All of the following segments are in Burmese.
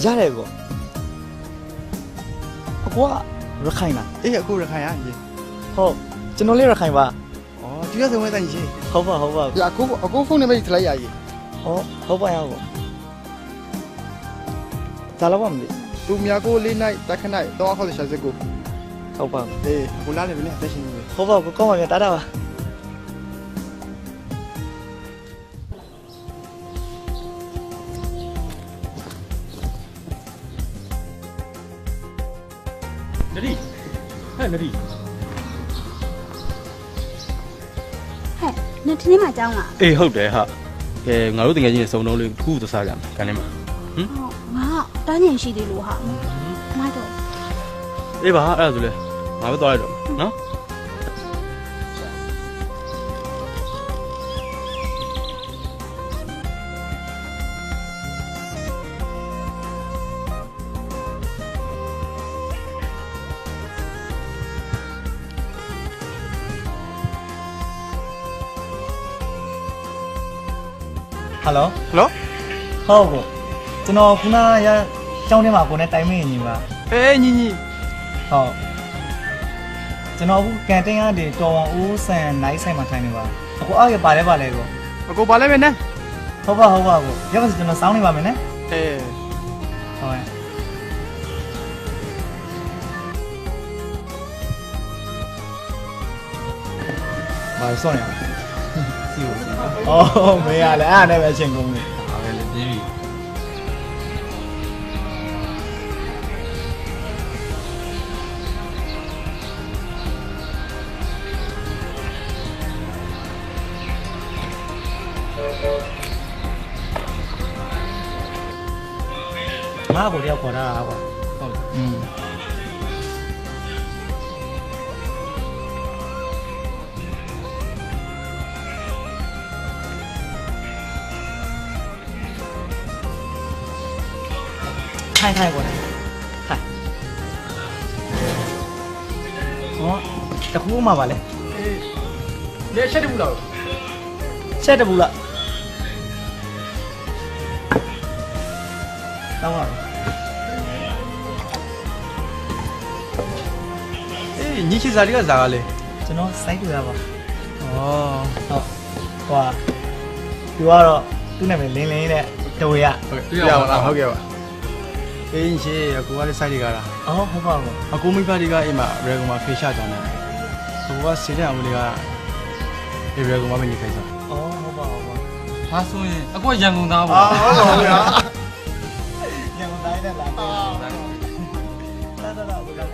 ရတယ်ကောအကွာရခိုင်လား အေးအခုရခိုင်ရညီ ဟုတ်ကျွန်တော်လေးရခိုင်ပါ ဩဒီကဆုံးဝဲတိုင်းကြီး ဟုတ်ပါဟုတ်ပါ ပြအခုဖုန်းနံပါတ်ထလိုက်ရကြီး ဟုတ်ပါရောဒါလည်းမသိ သူမြာကိုလေးနိုင်တက်ခနိုင်တော့ခေါ်ရှာစကူ ဟုတ်ပါ အေးအခုလာလေဘယ်နဲ့တက်ရှင်နေ ဟုတ်ပါကောင်းပါပြီတားတာပါ နရီဟဲ့နရီ ဟဲ့နေထင်းမှာကြောင်းလား အေးဟုတ်တယ်ဟာကဲငါတို့တကယ်ချင်းစုံတော့လေးခုသစားကြမယ်ကန်နေမှာ ဟုတ်ငါတန်းညင်ရှိသေးလို့ဟာမတော့ အေးပါအဲ့ဒါဆိုလေငါပဲသွားလိုက်တော့နော် ဟယ်လို ဟယ်လို ဟုတ်ကောကျွန်တော်ခုနရကျောင်းထဲမှာကိုနဲ့တိုင်မင်းညီပါ အေးညီညီ ဟုတ်ကျွန်တော်အခုကန်တင်းကနေတော်ဝန်ဦးဆန်နိုင်ဆိုင်မှာထိုင်နေပါအခုအောက်ရပါလဲကော အခုပါလဲမယ်နဲ့ ဟုတ်ပါကောရပါစကျွန်တော်စောင်းနေပါမယ်နော် အေး ဟုတ်ရဲ့ဘာစောင်းရအောင်စီဦးအော်မေးရလဲအဲ့ဒါနဲ့ပဲအချိန်ကုန်ပြီ ဟာပဲလေပြေးပြီ ငါ့ကိုတယောက်ခေါ်တာကွာ ဟုတ် อืมထိုင်ก่อนထိုင်ဟောတခုမှပါလေ လေရှက်တယ်ဘူးလား ချက်တဘူးလားတောင်းပါ အေးညီချစ်စားလေးကစားကလေ ကျွန်တော်စိုက်တူရပါ ဩ ဟုတ်ဟွာသူကတော့သူ့နာမည်လင်းလင်းနဲ့တဝေရ ဟုတ်ကဲ့ပြပါလားဟုတ်ကဲ့ပါအေးညီအခုကလည်းစိုက်တွေကလား အော်ဟုတ်ပါဘူး အခုမိဘတွေကအိမ်မှာရေကုံမှာဖေးရှာကြတယ်အခုကစီတဲ့အမလေးကရေကုံမှာမနေခိုင်းစား အော်ဟုတ်ပါဘူး ဟာဆိုရင်အကွက်ရန်ကုန်သားပေါ့ ဟုတ်ပါဘူးဗျာ ညမတိုင်းနဲ့လာတော့လာဘုရား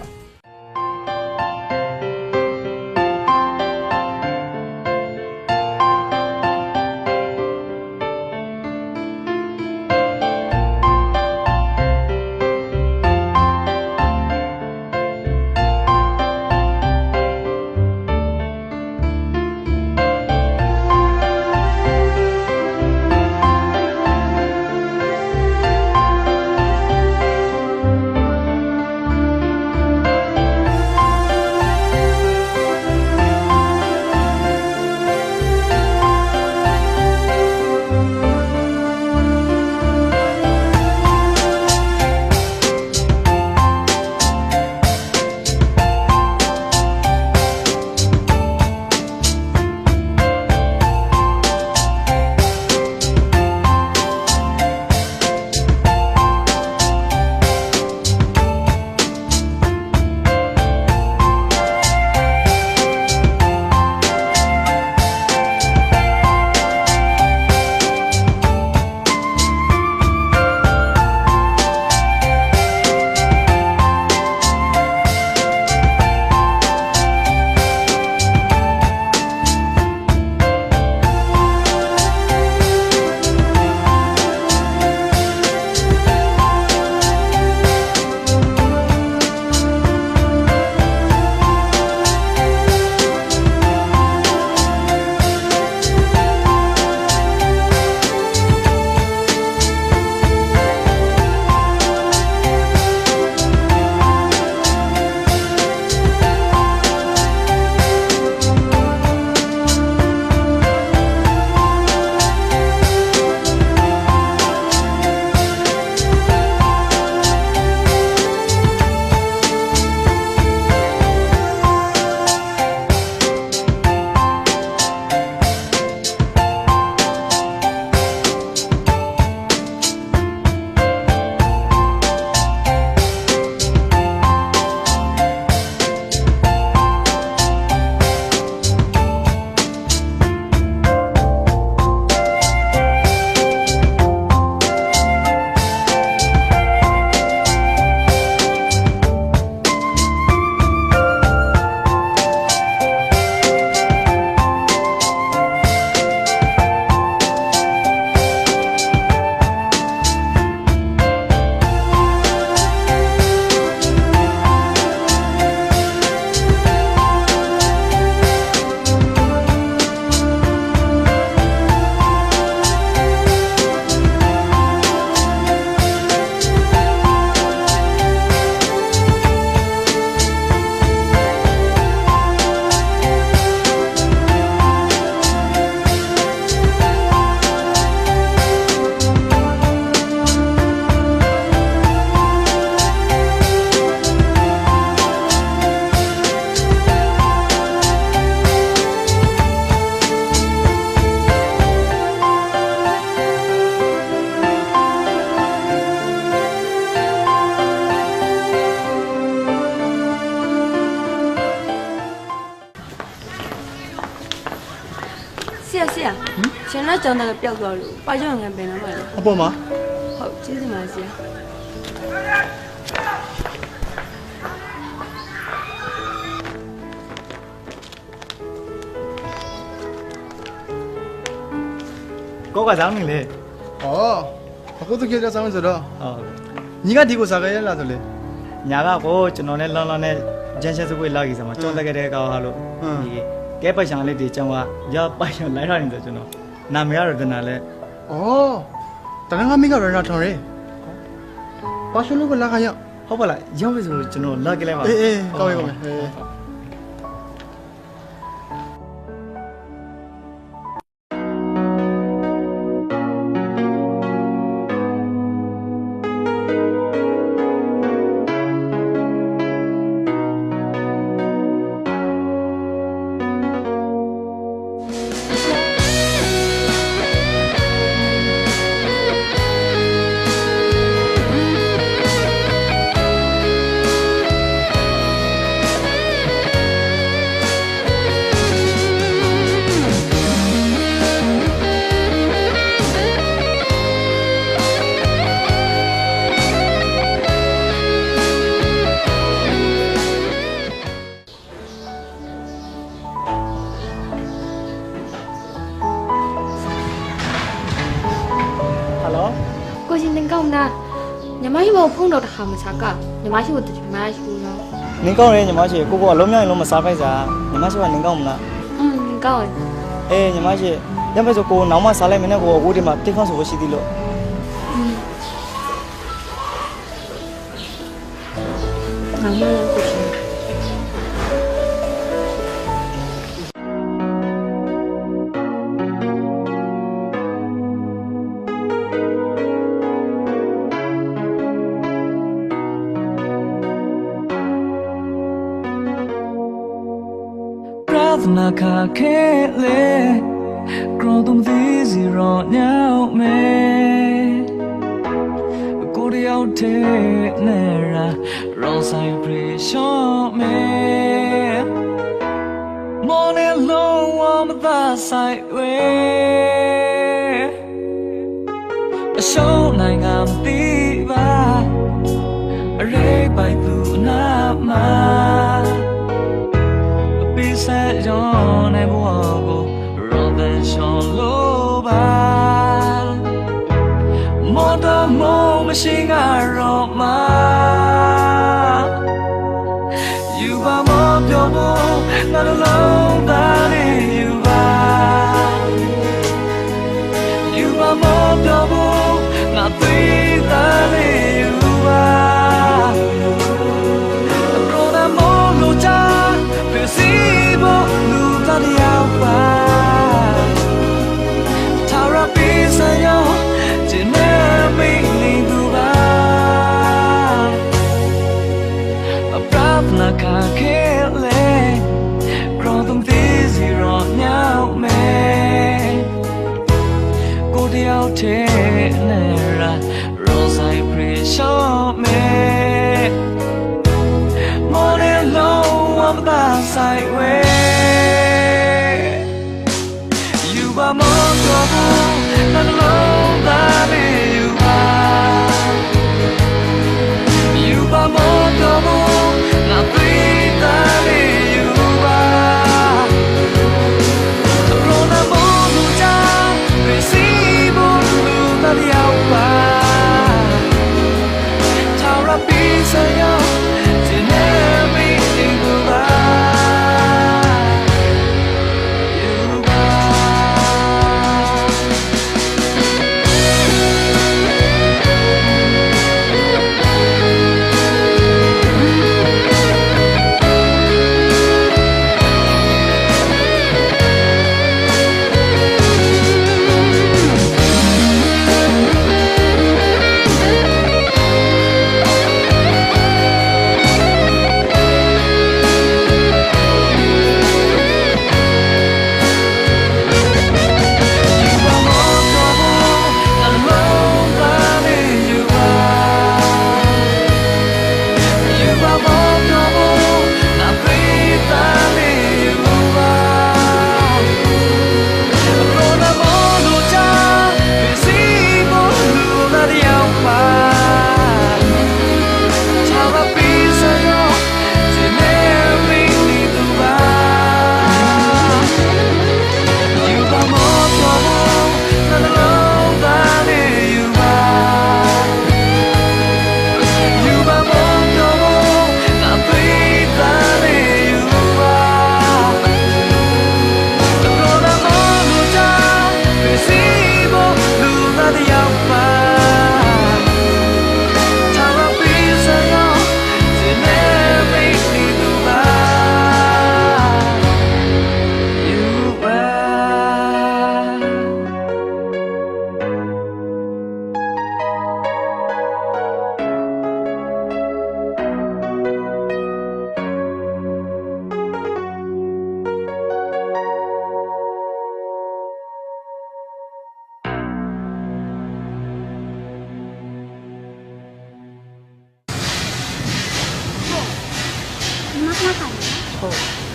ရာရှင်နဲ့ကြောင်းတော့ပျောက်သွားလို့ပါကြောင့်ငါပင်လာပါလေ အပေါ်မှာ ဟုတ်ကျေးဇူးပါဆရာ ကိုကစားနေလေ ဩအခုတကယ်ကြောင်းဆိုတော့ ဟုတ် ညီကဒီကိုစားခဲ့ရလားဆိုလေ ညာကကိုကျွန်တော်နဲ့လောင်းလောင်းနဲ့ဂျန်ချက်စကွေးလာကြီးစမှာကြောက်တက်ခဲ့တဲ့ကောင်ဟာလို့ဒီကဲပိုက်ချောင်လေးဒီကျောင်းကရပိုက်ချောင်လိုက်ထားနေတယ်ကျွန်တော်နာမည်ကတော့ဒနာလဲ ဩတနင်္ဂနွေမိကရနာထောင်ရဲပါရှလို့ကလာခရ ဟုတ်ပါလားရောက်ပြီဆိုကျွန်တော်လာကြလိုက်ပါ အေးအေးကောင်းပြီကောင်းပြီ ဟယ်လို ကိုရှင်တင်ကောင်းလားညီမရှိဘဖုန်းတော့တစ်ခါမချကညီမရှိဘတည်းမရှိဘူးနော် နင်းကောင်းတယ်ညီမရှိကိုကလုံးမြောက်ရင်လုံးမစားဖိုက်စားညီမရှိကနင်းကောင်းမလား ကောင်း အေးညီမရှိညမဆိုကိုနောက်မှစားလိုက်မင်းနဲ့ကိုဝိုးဒီမှာတိတ်ခေါင်းဆိုရှိသေးလို့ ငါမလို့ကိုရှင် Pravna ka kele Grodum disi ro nyao me Kodi au te nera Ron sai pre show me Morning low warm the side way A show nine am diva Ray by tu na ma Bisa John and Wago, Robinson Loban. Motor Mo Machine Aroma. You are more beautiful, not alone, darling. You are more beautiful, not three, darling. You are. Brother Moluja. Sibo lupa liapa Tara bisa yo Jene mingli duba Aprapna kakele Grodum disi ro nyao me Kodi au te nera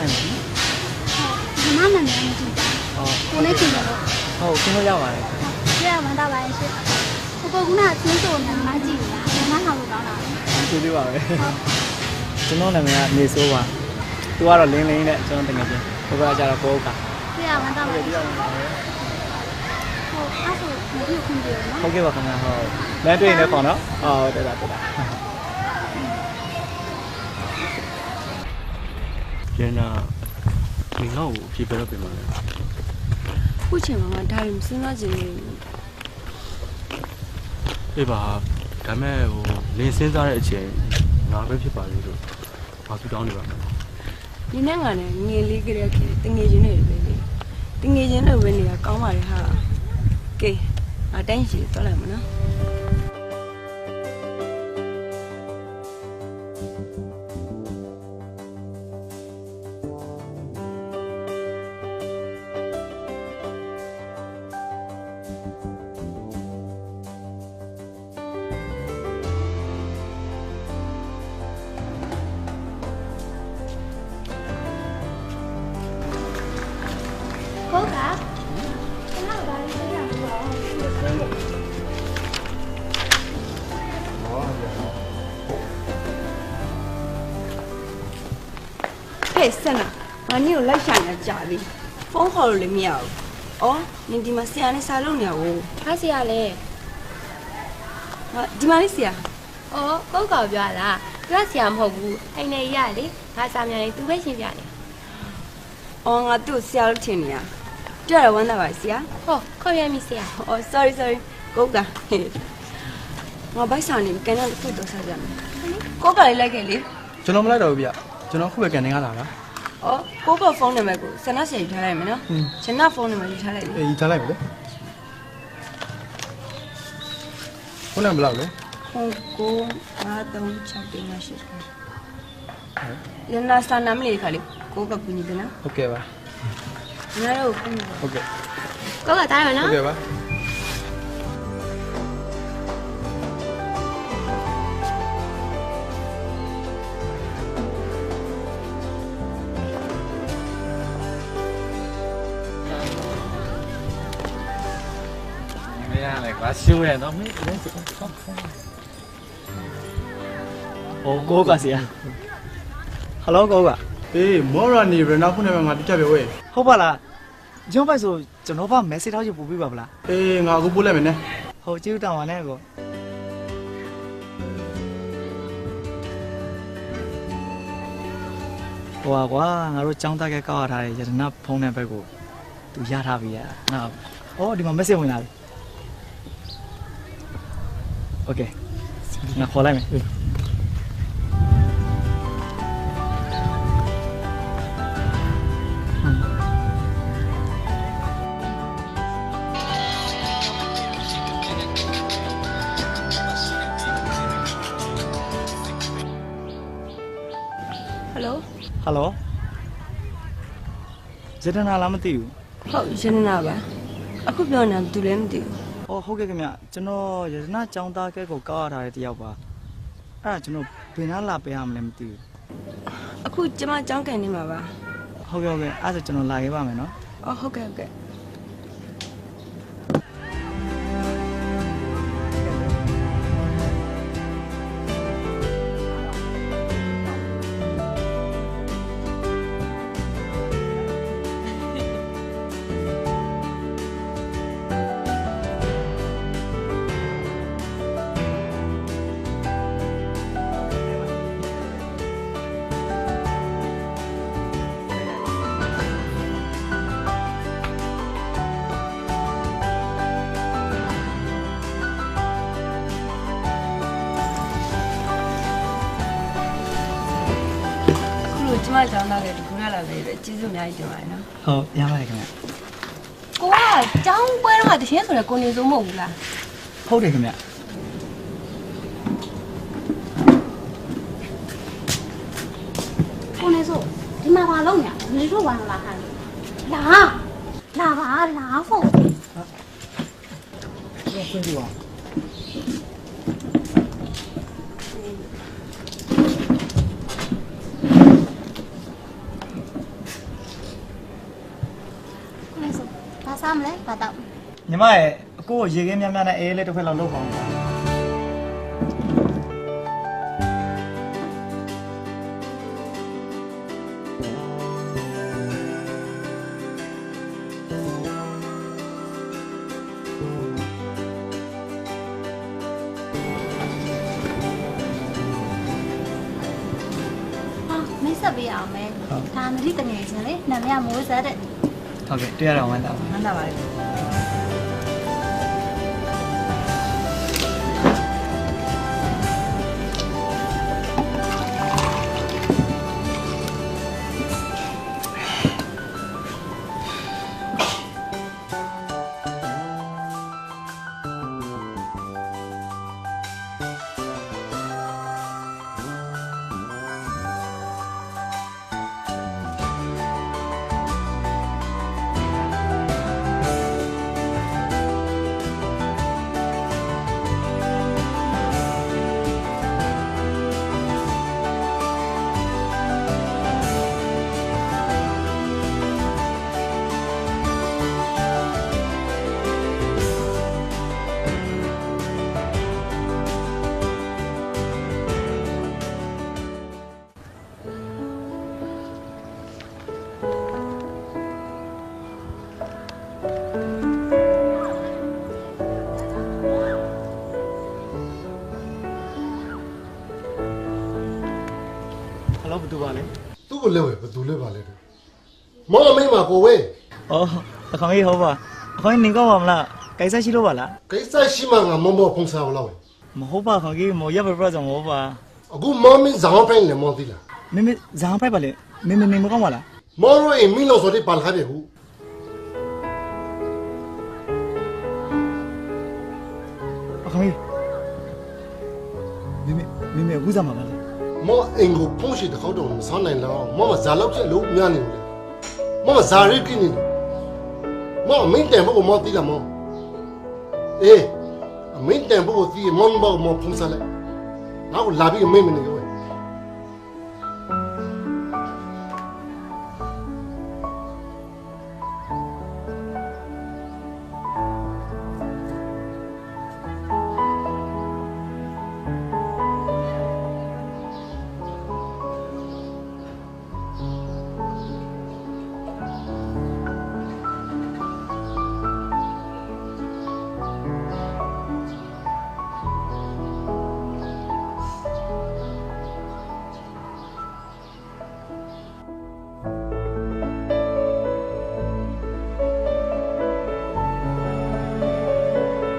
ဆိုင်မှာ ညီမနာမည်မကြည့်ပါ အော် ကိုနဲ့ခင်ဗျာတော့ ဟုတ်ခင်းလို့ရပါတယ် ကျေးဇူးဝန်တာပါရဲ့ရှင်ကိုကခုနကသင်းဆိုနေမှကြည့်နေတာညီမဆောင်လို့ကောင်းတာ ကျေးဇူးပါပဲကျွန်တော်နာမည်ကနေဆိုးပါသူကတော့လင်းလင်းနဲ့ကျွန်တော်တကယ်ချင်းဘုရားကြတော့ကိုဥက္က ကျေးဇူးဝန်တာပါရဲ့ရှင်ဟုတ်အဲ့ဆိုမကြည့်ခွင့်ပြုရနော် ဟုတ်ကဲ့ပါခင်ဗျာဟုတ်လမ်းတွေ့ရင်လည်းခေါ်နော်ဟုတ်တယ်ပါတယ်ပါ ကျန်တာဒီငါ့ကိုဖြေပြတော့ပြင်ပါလေ ခုချိန်မှာငါဒါရင်စဉ်းစားကြည့်နေ အေးပါဒါမဲ့ဟိုလင်းစဉ်းစားတဲ့အချိန်ငါပဲဖြစ်ပါလေလို့ဘာသူတောင်းနေပါမလဲ ဒီနဲ့ငါနဲ့ငယ်လေးကလေးတငယ်ချင်းတွေပဲလေတငယ်ချင်းတွေပဲနေတာကောင်းပါလေဟာကဲအတိုင်းရှိသွားလိုက်မနော် ဟုတ်ကဲ့ကျွန်တော်ဒါလေးသိရမှာပါ ဟဲ့ဆန်နာငါနေ့ကိုလိုက်ရှာနေကြပြီဖုန်းခေါ်လို့လည်းမရဘူးအော်နင်ဒီမှာဆရာနဲ့စာလုပ်နေရဘူး ဟာဆရာလေ ဟာဒီမှာလေးဆရာ ။အော်ကိုကောက်ပြောတာ။သူကဆရာမဟုတ်ဘူး။အိမ်နေရလေ။ငါစာမြန်လေးသူပဲရှင်းပြတယ် အော်ငါသူ့ဆရာလို့ထင်နေရကြရဝမ်းသာပါဆရာ ။ဟောခေါ်ရမည်ဆရာ အော် sorry ကိုကဟဲ့ငါဘိုက်ဆောင်နေကန်တော့ဖွင့်တော့စားကြမယ်ကိုကလေးလိုက်ခဲ့လေ ကျွန်တော်မလိုက်တော့ဘူးဗျကျွန်တော်ခုပဲကန်နေရတာလား အော်ကိုကဖုန်းနံပါတ်ကိုဆန္ဒဆရာယူထားလိုက်မယ်နော်ဆန္ဒဖုန်းနံပါတ်ယူထားလိုက်လေ အေးထားလိုက်ပြီလေခုနကဘယ်လောက်လဲ ဖုန်းကို5368ရနာစနာမလေးခါလေးကိုကကူညီတယ်နော် ဟုတ်ကဲ့ပါ ငါတို့ဖုန်း ဟုတ်ကဲ့ ။ကိုကတားရမယ် ဟု နော် တ်ကဲ့ပါ မရလေကွာရှင်းရတော့မင်းလည်းစကောက်ဟိုကိုကဆရာဟယ်လိုကိုက အေးမော်ရာနီရနောက်ခုနကငါတိကျပဲဝဲ ဟုတ်ပါလားဂျွန်ပိုက်ဆိုကျွန်တော်ဘာ message ထောက်ချပို့ပေးပါဗလား အေးငါအခုပို့လိုက်မယ်နဲ့ ဟုတ်ကျေးဇူးတောင်းပါနဲ့ကိုဟိုကွာငါတို့ចောင်းသားကကောက်ရထားတဲ့ရတနာဖုန်းနံပါတ်ကိုသူရထားပြီอ่ะငါဒီမှာ message ဝင်လာပြီโอเคငါခေါ်လိုက်မယ်ဟယ်လို ဟယ်လိုရတနာလားမသိဘူး ဟုတ်ရနနာပါအခုပြောနေတာသူလည်းမသိဘူး ဟုတ်ကဲ့ခင်ဗျကျွန်တော်ရတနာចောင်းသားကဲကိုကောက်ရထားတဲ့တယောက်ပါအဲ့ဒါကျွန်တော်ဘယ်နှလာပေးရမလဲမသိဘူး အခုကျမကြောင်းကန်နေမှာပါ ဟုတ်ကဲ့အဲ့ဒါဆိုကျွန်တော်လာခဲ့ပါမယ်နော် အော်ဟုတ်ကဲ့ကျမကြောင်းသားလည်းဒီခုနလာပဲကျေးဇူးအများကြီးတင်ပါတယ်နော် ဟုတ်ရပါတယ်ခင်ဗျ ။ကိုကကျောင်းပွဲတော့တခြင်းဆိုရယ်ကိုနေစိုးမဟုတ်ဘူးလား ဟုတ်တယ်ခင်ဗျ ကိုနေဆိုဒီမှာဘာလုပ်နေလဲနေဆိုဝမ်းလာခိုင်းလာပါလာဖို့ ခွင့်ပြုပါ စားမလဲဘာတော့ ညီမရဲ့အကိုကိုရေခင်းများများနဲ့အေးလေးတစ်ခွက်လောက်လုပ်ပါဦး ဟာမိတ်ဆက်ပေးအောင်မဲဒါနတိတငယ်ချင်းလေနာမည်မိုးဆက်တဲ့ ဟုတ်ကဲ့တွေ့ရတော့ဝမ်းသာပါ မှန်တာပါလေ ဟယ်လိုဘသူပါလဲ သူ့ကိုလဲဝဲဘယ်သူလဲပါလဲတဲ့မောင်အမိမကိုဝဲ အော်အခေါင်ကြီးဟုတ်ပါအခေါင်ကြီးနေကောင်းပါမလားကိစ္စရှိလို့ပါလား ကိစ္စရှိမှငါမောင်မောဖုံးစားအောင်လောက်ဝဲ မဟုတ်ပါခေါင်ကြီးမရပါပြတ်ကြောင့်မဟုတ်ပါ အခုမောင်မင်းဇောင်းဖိုင်နဲ့မောင်သီလား မင်းဇာန်ဖိုက်ပါလေမင်းမကောင်းပါလား မောင်ရိုးအိမ်မင်းလို့ဆိုတဲ့ပါလာပြီဟု အခေါင်ကြီးမင်းအခုစားမှာပါလေ မောင်အိမ်ကိုဖုံးရှိတဲ့ခေါက်တော့မဆောင်းနိုင်တော့မောင်မဇာလောက်ချက်လို့များနေလို့မောင်မဇာရိကိနေမောင်မင်းတန်ဖို့မောင်သီလားမောင်အေးမင်းတန်ဖို့သီမောင်ဘောမောင်ဖုံးစားလိုက်ငါ့ကိုလာပြီးမင်းမနေရော ဟယ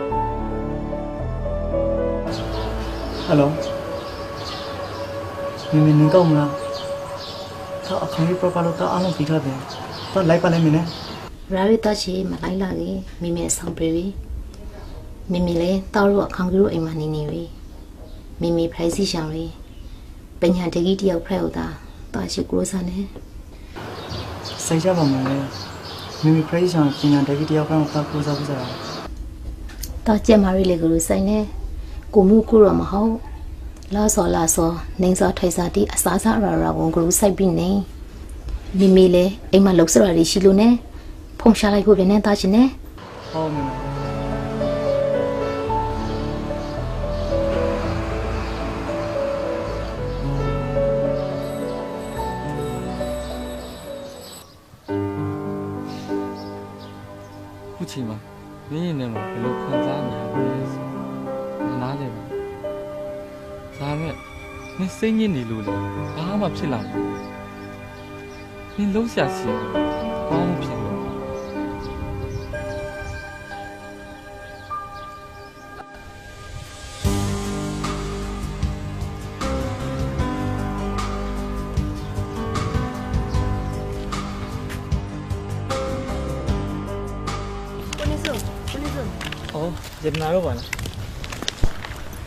်လိုမင်းနေကောင်းမလားတော့အခေါင်ကြီးပြပါလို့တော့အားလုံးပြီးထားတယ်တော့လိုက်ပါလိုက်မင်းနဲ့ ရာရီတချီမလိုက်လာလေမိမေဆောင်ပြေပြီမိမေလည်းတောက်လို့အခန်းကြီးတို့အိမ်မှာနေနေပြီမိမေဖိုင်စီရှောင်းလေးပညာတကြီးတယောက်ဖရက်ဟုတ်တာတာရှိကိုရိုးစားနေ စိတ်ချပါမလဲမင်းပြိဆောင်ပညာတကြီးတယောက်ကတော့ပတ်ကိုစားပစား တော့ကျက်မာရီလေကိုရိုးဆိုင်နေကိုမှုကိုရောမဟုတ်လာစောနေစောထိုက်စားတီအစားစားရာဝန်ကိုရိုးဆိုင်ပြီးနေမိမေလည်းအိမ်မှာလှုပ်စရာတွေရှိလို့နေဖုန်ရှာလိုက်ကိုပြနေတာချင်နေ ဟောမင်းခုချိန်မှာမင်းရဲ့နေမှာဘယ်လိုခံစားနေရလဲဆိုနားလည်ပါဒါမဲ့မင်းစိတ်ညစ်နေလို့လေဘာမှဖြစ်လာဘူးမင်းလုံးရှာစီဘာမှဖြစ်လို့ အော်ဂျက်နာတော့ပါလား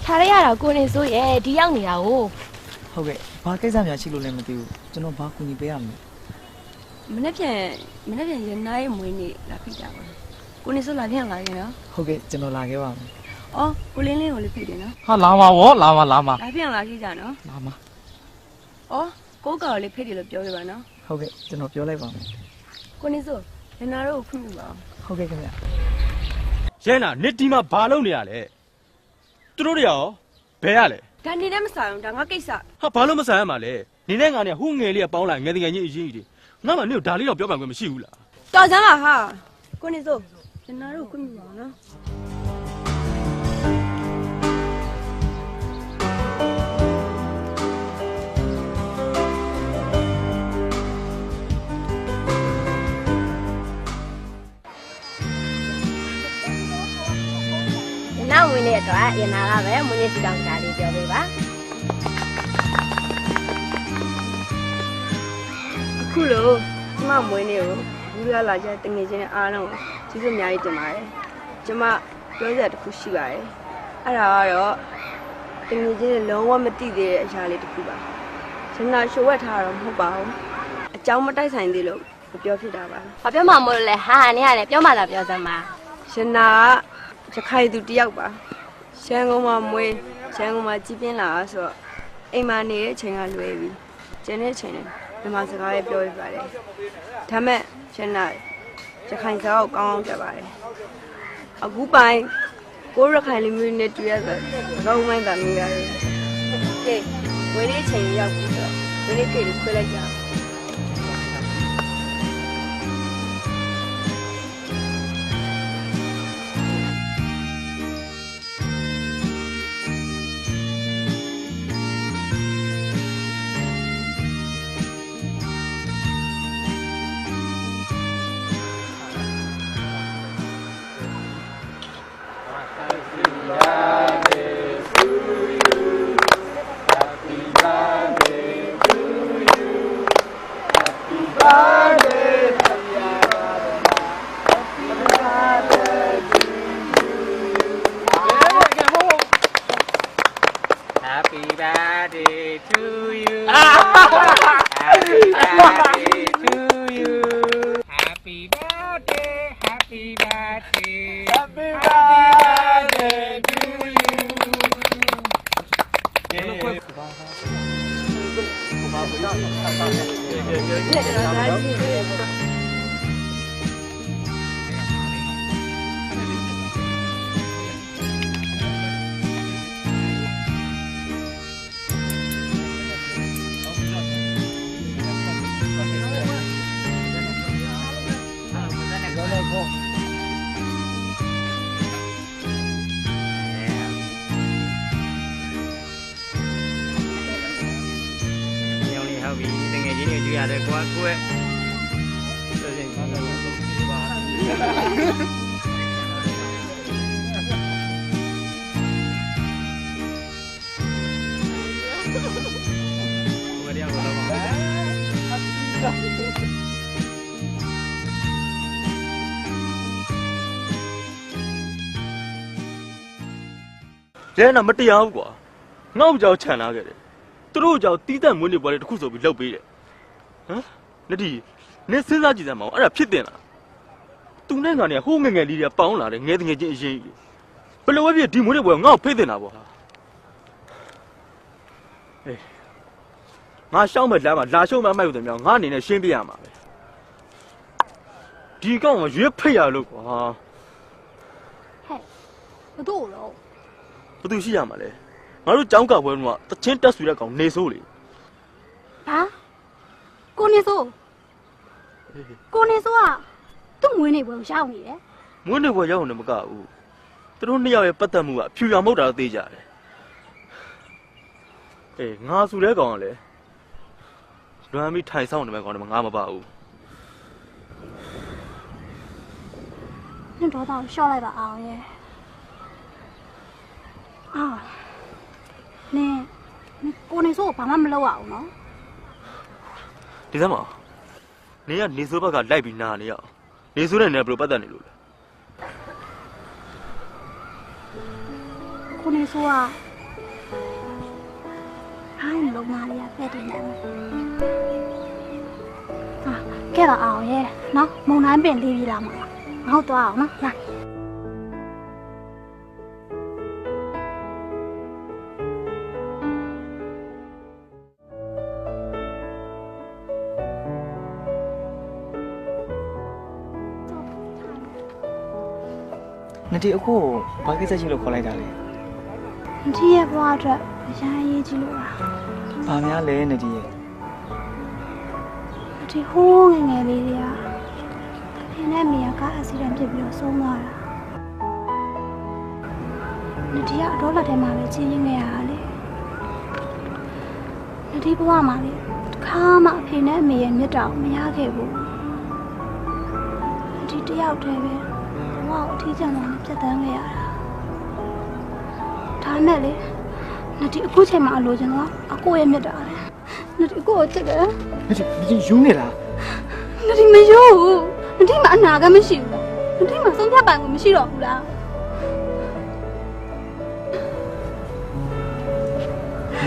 ထားရရတာကိုနေစိုးရဲ့ဒီရောက်နေတာကို ဟုတ်ကဲ့ဘာကိစ္စများရှိလို့လည်းမသိဘူးကျွန်တော်ဘာကူညီပေးရမလဲ မနေ့ပြန်ရနားရဲ့မွေးနေ့လာဖိတာပါကိုနေစိုးလာပြန်လာရင်နော် ဟုတ်ကဲ့ကျွန်တော်လာခဲ့ပါမယ် အော်ကိုလင်းကိုလည်းဖိတယ်နော် ဟာလာမှာဗောလာမှာ လာပြန်လာခဲ့ကြနော် လာမှာ အော်ကိုကောလည်းဖိတယ်လို့ပြောပြပါနော် ဟုတ်ကဲ့ကျွန်တော်ပြောလိုက်ပါမယ် ကိုနေစိုး ရနာတို့ခွင့်ပြုပါအောင် ဟုတ်ကဲ့ခင်ဗျ ရဲနာနစ်ဒီမှာဘာလုပ်နေရလဲသူတို့တွေရောဘယ်ရလဲ ဒါနေနဲ့မဆိုင်ဘူးဒါငါကိစ္စ ဟာဘာလို့မဆိုင်ရမှာလဲနေနဲ့ငါနဲ့ဟိုငယ်လေးကပေါင်းလာငယ်တငယ်ချင်းအရင်ကြီးတွေငါမှနင့်ကိုဒါလေးတော့ပြောပန်ခွင့်မရှိဘူးလား တော်စမ်းပါဟာကိုနေစိုးရနာတို့ခွင့်ပြုပါအောင်နော် နောက်ဝင်တဲ့အတွက်ရနာကပဲမွေးနေ့စီကောင်းစကားလေးပြောပေးပါ အခုလို့ကျမမွေးနေ့ကိုဘူးရလာကြတငယ်ချင်းနဲ့အားလုံးကိုကျေးဇူးအများကြီးတင်ပါတယ်ကျမပြောစရာတစ်ခုရှိပါတယ်အဲ့ဒါကတော့တငယ်ချင်းနဲ့လုံးဝမသိသေးတဲ့အရာလေးတစ်ခုပါကျန်တာရှိုးဝက်ထားတော့မဟုတ်ပါဘူးအကြောင်းမတိုက်ဆိုင်သေးလို့မပြောဖြစ်တာပါ ဘာပြောမှမလို့လဲဟာနေရတယ်ပြောမှသာပြောစမ်းပါ ရနာကရခိုင်သူတယောက်ပါရန်ကုန်မှာမွေးရန်ကုန်မှာကြီးပြင်းလာဆိုတော့အိမ်မှာနေတဲ့အချိန်ကလွဲပြီကျန်တဲ့အချိန်နဲ့မြန်မာစကားလေးပြောပြပါတယ်ဒါမဲ့ရနာရခိုင်စကားကိုကောင်းကောင်းပြောပါတယ်အခုပိုင်းကိုရခိုင်လူမျိုးနဲ့တွေ့ရတဲ့ကောင်းမှန်းသာမြင်ရတယ်ကဲဝေးလေးအချိန်ရောက်ပြီဆိုတော့ဝေးလေးကိတ်ကိုခွဲလိုက်ကြရဲနာမတရားဘူးကွာငေါ့ကြောင်ခြံလာခဲ့တယ်သူတို့ကြောင်တီးတက်မွေးနေပွဲလေးတစ်ခုဆိုပြီးလှုပ်ပေးတယ်ဟမ်လက်ဒီနင်းစဉ်းစားကြည့်စမ်းမအောင်အဲ့ဒါဖြစ်တင်လားသူနဲ့ငါနဲ့ဟိုးငငယ်လေးတွေပေါင်းလာတယ်ငယ်တငယ်ချင်းအရင်ကြီးဘယ်လိုပဲဖြစ်ဒီမွေးနေပွဲငါ့ကိုဖိတ်တင်တာပေါ့ဟာအေးငါရှောင်းမဲ့လမ်းမှာလာရှုံးမမိုက်လို့တည်းများငါအနေနဲ့ရှင်းပြရမှာပဲဒီကောင်ကရွေးဖိတ်ရလို့ကွာ ဟဲ့ဘသူ့လို့ ဘယ်သူရှိရမှာလဲငါတို့ကြောင်းကပွဲတော့တချင်းတက်ဆူတဲ့ကောင်နေဆိုးလေ ဟာကိုနေစိုးကသူ့မွေးနေပွဲကိုရောက်နေတယ် မွေးနေပွဲရောက်နေမကဘူးသူတို့နှစ်ယောက်ရဲ့ပတ်သက်မှုကအဖြူရောင်မဟုတ်တာတော့သိကြတယ်အေးငါဆူတဲ့ကောင်ကလည်းလွမ်းပြီးထိုင်ဆောင်နေမဲ့ကောင်တွေငါမပါဘူး နင်တော့ရှော့လိုက်ပါအောင်ရဲ့အာနင်ကိုနေစိုးကိုဘာမှမလုပ်ရအောင်နော် ဒီစမ်းမနေကနေဆိုးဘက်ကလိုက်ပြီးနာနေရအောင်နေဆိုးတဲ့နေဘယ်လိုပတ်သက်နေလို့လဲ ကိုနေစိုးကဟိုင်းလုံးသားလေးကဖက်တင်နေတယ်ဟာကဲတော့အောင်ရဲ့နော်မုံတိုင်းပင်လေးပြီးလာမှာငေါ့သွားအောင်နော်လာ ဟ နတီအခုဘာကိစ္စရှိလို့ခေါ်လိုက်တာလဲ ဒီရဲ့ဘဝအတွက်အများကြီးကြီးလို့လား ဘာများလဲနတီရဲ့ ဒီဟိုးငယ်လေးတွေကဒီနဲ့မိယာကအစီအစဉ်ဖြစ်ပြီးတော့ဆုံးသွားတာဒီကအတော့လက်ထဲမှာပဲချင်းချင်းခဲ့ရတာလေဒီဘဝမှာလေတစ်ခါမှအဖေနဲ့အမေရဲ့မြတ်တာကိုမရခဲ့ဘူးဒီတယောက်တည်းပဲဘဝကိုအထီးကျန်သွားနဲ့ပြတ်တန်းခဲ့ရတာဒါနဲ့လေဒီအခုချိန်မှာအလိုချင်တော့အကိုရဲ့မြတ်တာပဲဒီအကိုကိုချစ်တယ် နတီယူနေလား နဒီမရိုးဘူးနဒီမှာအနာကမရှိဘူးနဒီမှာဆုံးဖြတ်ပိုင်ကိုမရှိတော့ဘူးလား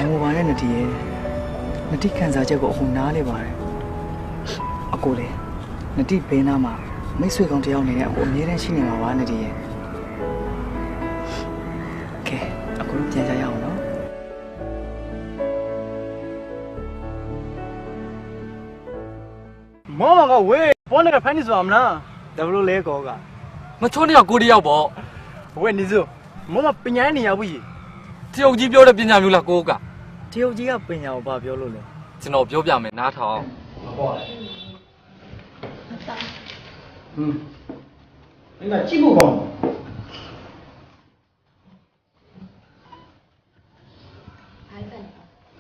ငိုပါနဲ့နတီရဲ့နတီခံစားချက်ကိုအခုနားနေပါတယ်အကိုလေနတီဘေးနားမှာမိတ်ဆွေကောင်းတယောက်အနေနဲ့အခုအမြဲတမ်းရှိနေမှာပါနတီရဲ့ကဲအခုတို့ပြန်ကြရအောင်နော်မောင်ကဝေးဘောနဲ့ဖိုင်နေဆိုမလားဒါဘလို့လဲကောက မချောနေရောက်ကိုတယောက်ပေါ့ ဝေးနေစို့မောင်မပညာနေရဘူးကြီး တယောက်ကြီးပြောတဲ့ပညာမျိုးလားကိုက တရုတ်ကြီးကပညာကိုဘာပြောလို့လဲ ကျွန်တော်ပြောပြမယ်နားထောင် ဟုတ်အဲ့ဒါကြည့်ဖို့ကောင်း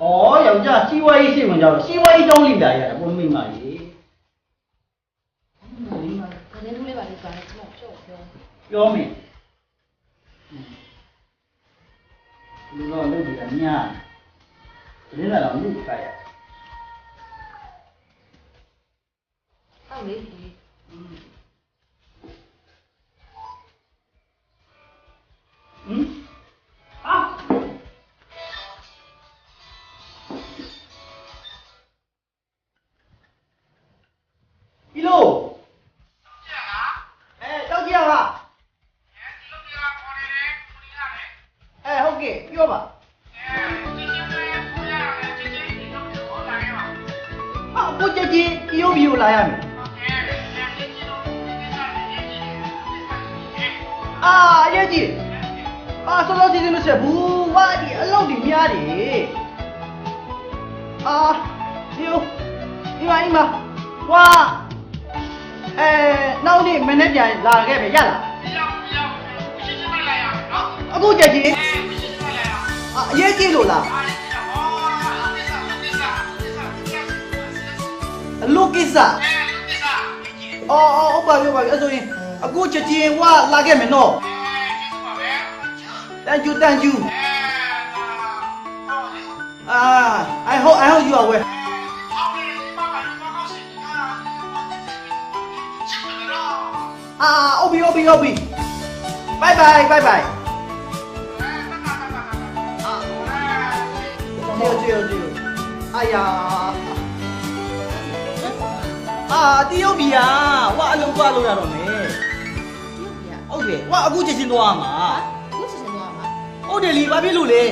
哦，ယောက်ျားစီးပွားရေးစိတ်ဝင်ကြတော့စီးပွားရေးတောင်းလိုက်တာရတယ်ဘုံမိမကြီးပြောမယ်လူတော့လုပ်ကြတာများဒီနေ့တော့လူခိုင်းရဟုတ်လေ啊！一路。到家了。ဟုတ်ကဲ့ပြောပါကိုကြကြီးတရုတ်ပြည်ကိုလာရမယ်ရဲ့ကြီးဆောလောစီစဉ်မဆက်ဘူးဝါဒီအလောက်ဒီများတယ်ဒီမှာဝါနောက်နေ့မနေ့ပြန်လာခဲ့ပဲရလားအခုကြကြီးအရေးကြီးလို့လားလူကိစ္စဟုတ်ပါပြီအဲ့ဆိုရင်အခုချက်ချင်းဝါလာခဲ့မယ်နော် Thank you I hope you are well Obi bye bye 哎呀တရုတ်ပြည်ဝါအလုံးသွားလို့ရတော့မယ်ဟုတ်တယ်ဝါအခုချက်ချင်းသွားမှာဟုတ်တယ်လီဘာဖြစ်လို့လဲ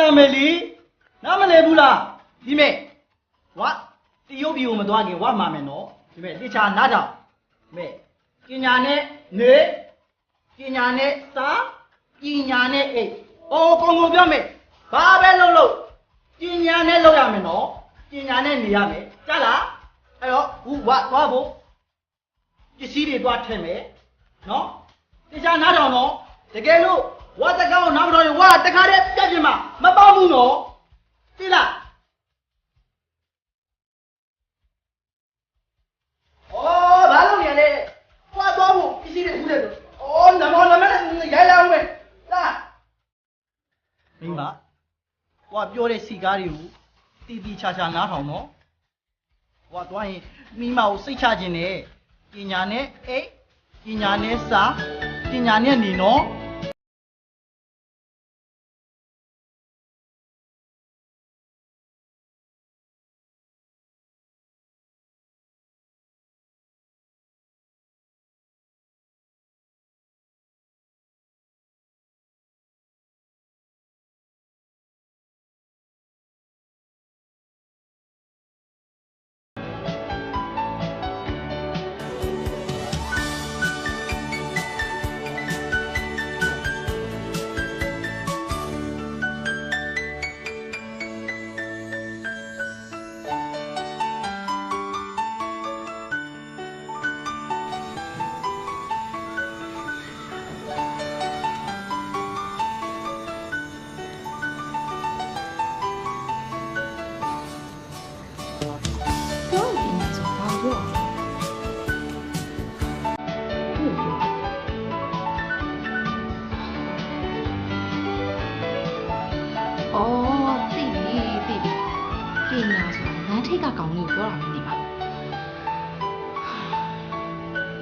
လာမယ်လီနားမလဲဘူးလားဒီမဲ့ဝါတရုတ်ပြည်ကိုမသွားခင်ဝါမှာမယ်နော်ဒီမဲ့တိချာနားထောင်မဲ့ပညာနဲ့နေပညာနဲ့စားပညာနဲ့အိတ်ကောင်းပြောမယ်ဘာပဲလုပ်ပညာနဲ့လုပ်ရမယ်နော်ပညာနဲ့နေရမယ်ကြားလားအဲ့တော့ဝါသွားဖို့ပစ္စည်းတွေသွားထည့်မယ်နော်တိချာနားထောင်နော်တကယ်လို့ဝါတကောင်းနားမတော်ရင်ဝါတခါတည်းပြတ်ပြမှာမပေါဘူးနော်သိလားဘာလို့ရလဲဝါသွားဖို့ပစ္စည်းတွေဦးတယ်နမောရိုက်လာအောင်မယ်လားမိမဝါပြောတဲ့စီကားတွေကိုတီချာနားထောင်နော်ဝါသွားရင်မိမကိုစိတ်ချခြင်းနဲ့ပညာနဲ့အိတ်ပညာနဲ့စားပညာနဲ့နေနော် ပြောတာမသိပါ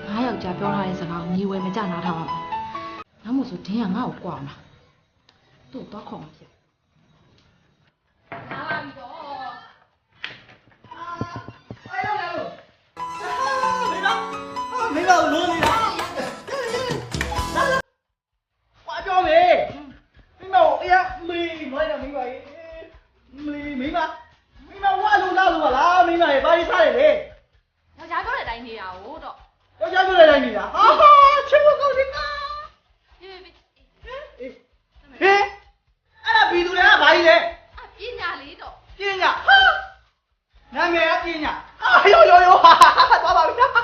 ငါယောက်ျားပြောထားတဲ့စကားကိုညီဝဲမကြနာထားပါဘူး။နောက်မို့ဆိုဒင်းကငါ့ကိုကြွားမှာ။သူ့တော့ခေါ်မှာဖြစ်။လာပါပြီတော့။မင်းတော့လုံးနေတာကွာပြောမေမင်းတော့အေးမေးမလိုက်တော့မင်းပါရေးမင်းမဝါလို့လာလို့ပါလားမင်းမရေးဘာလို့စားရလဲ ယောက်ျားပြောတဲ့အတိုင်းနေတာဟုတ်တော့ ယောက်ျားပြောတဲ့အတိုင်းနေတာဟာချစ်ဖို့ကောင်းတယ်ကားဟေးအဲ့ဒါဘီသူတွေကဘာကြီးလဲ ပညာလေးတော့ ပညာဟာနာမည်ကပညာယောသွားပါပြီ ဘာ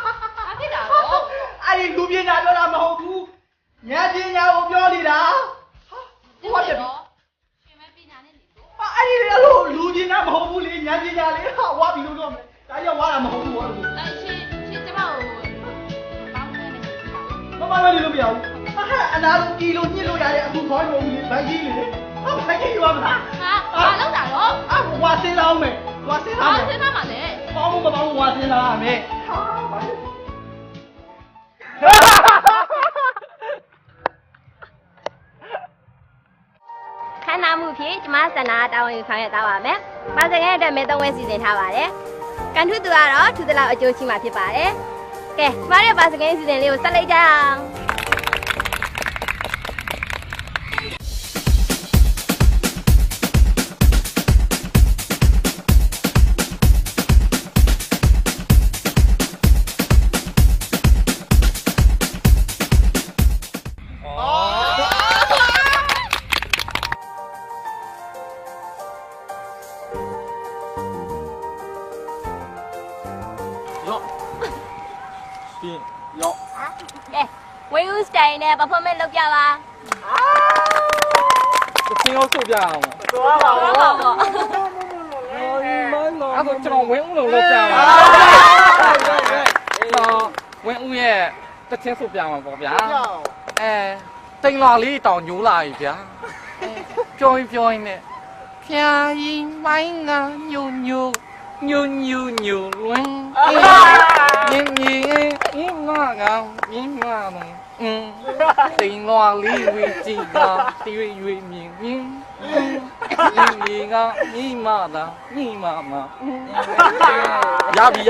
ဖြစ်တာတော့ အဲ့ဒီလူပညာပြောတာမဟုတ်ဘူးဉာဏ်ပညာကိုပြောနေတာဟာဘာဖြစ်လဲ ရှင်မဲပညာနဲ့နေတော့ အဲ့ဒီလိုလူပညာမဟုတ်ဘူးလေဉာဏ်ပညာလေးဟာဝါပြီလို့တော့မယ်ဒါကြောင့်ဝါတာမဟုတ်ဘူးဝါလို့ အဲ့ရှင်ကျမကိုပေါင်းနေတယ် မမလည်းလို့မရဘူးဟာအနာလိုကြည်လို့ညှစ်လို့ရတဲ့အခုခေါင်းလို့လေဘိုက်ကြီးလေဟာဘိုက်ကြီးရပါမလား ဘာလောက်တာတော့ ဝါစင်းလောင်းမယ်ဝါစင်းလောင်းမယ် စဉ်းစားပါလေ ပေါင်းမပေါင်းဝါစင်းလောင်းရမယ်ဟာဘာလဲ ခန္ဓာမှုဖြင့်ကျမဆန္ဒတာဝန်ယူဆောင်ရွက်သွားပါမယ်။ပါစကဲအတွက်မဲသုံးဝဲစီစဉ်ထားပါတယ်။ကန်ထုသူကတော့ထူသလောက်အကျိုးရှိမှာဖြစ်ပါတယ်။ကဲကျမတို့ပါစကဲစီစဉ်လေးကိုဆက်လိုက်ကြအောင်။ ဝေဦးစတိုင်နဲ့ performance လုပ်ပြပါ တချင်းရောဆိုပြအောင် တော်ပါဘူးပေါ့ အဲ့ဒါကျွန်တော်ဝင်းဦးလုံးလုပ်ပြအောင်နော်ဝင်းဦးရဲ့တချင်းဆိုပြမှာပေါ့ဗျာတိမ်လာလေးတောင်ညိုးလာပြီဗျာပြောရင်နဲ့ဖျာရင်မိုင်းကညိုလွန်းညင်အင်းမကောင်မြင်းမလုံးတိမ်လာလေးဝေးကြည့်တာတီရွေမြင်မြင်ဒီကမိမသာမိမမရပြီ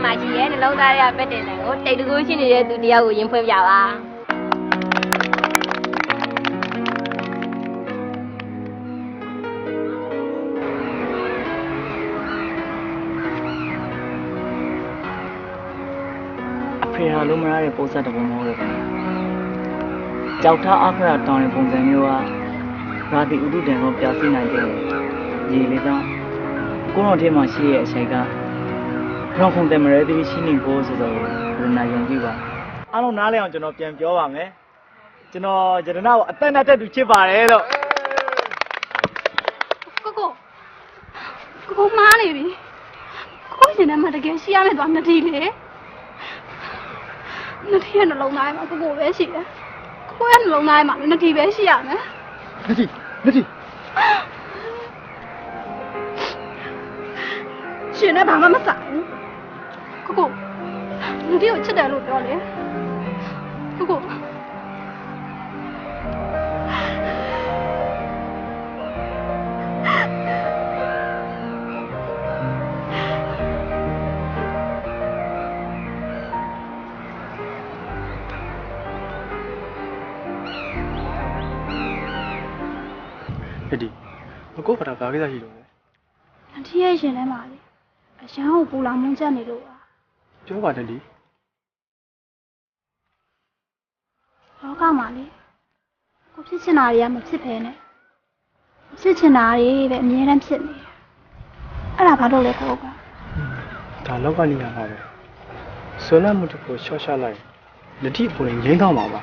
မှာရှိရဲနှလုံးသားရပက်တင်တယ်ကိုတိတ်တကူရှိနေတဲ့သူတယောက်ကိုရင်ဖွင့်ပြပါအဖေဟာလုံးမရတဲ့ပုံစံတစ်ပုံမဟုတ်တော့ဘူးကြောက်ထားအခရတောင်းတဲ့ပုံစံမျိုးကရာသီဥတုတန်ကိုပြသိနိုင်တဲ့ရေလေးတော့ကိုတော်ထဲမှာရှိရဲ့အချိန်ကတော့ခုန်တယ်မရသေးရှိနေဖို့ဆိုတော့ရနာယုံကြည်ပါအားလုံးနားလဲအောင်ကျွန်တော်ပြန်ပြောပါမယ်ကျွန်တော်ရတနာကိုအသက်နဲ့တက်တူချစ်ပါတယ်လို့ကိုမားနေပြီကိုရှင်ထဲမှာတကယ်ရှိရမယ်သွားနှစ်ထီလေနှစ်ထီရဲ့နှလုံးသားမှာကိုပဲရှိတယ်ကိုရဲ့နှလုံးသားမှာနှစ်ထီပဲရှိရမယ်နှစ်ထီရှင်နဲ့ဘာမှမဆိုင်ဘူးကို လူတီကိုချစ်တယ်လို့ပြောလေကိုကိုဟဲ့ဒီမကိုဖတာဘာကိစ္စရှိလို့လဲ အန်တီရဲ့ရှင်ထဲမှာလေအရန်ကိုပူလာမွန်းချက်နေလို့ပါ ပြောပါတယ်ဒီ လောကမှာလေကိုဖြစ်ချင်တာတွေကမဖြစ်ဖ ೇನೆ ဖြစ်ချင်တာတွေပဲအမြဲတမ်းဖြစ်နေတယ်အဲ့ဒါဘာလို့လဲကိုက ဒါလောကနေရပါပဲဆွေးနွေးမှုတစ်ခုရှော့ချလိုက်လက်ထိပုံရင်ငိမ့်တော့မှာပါ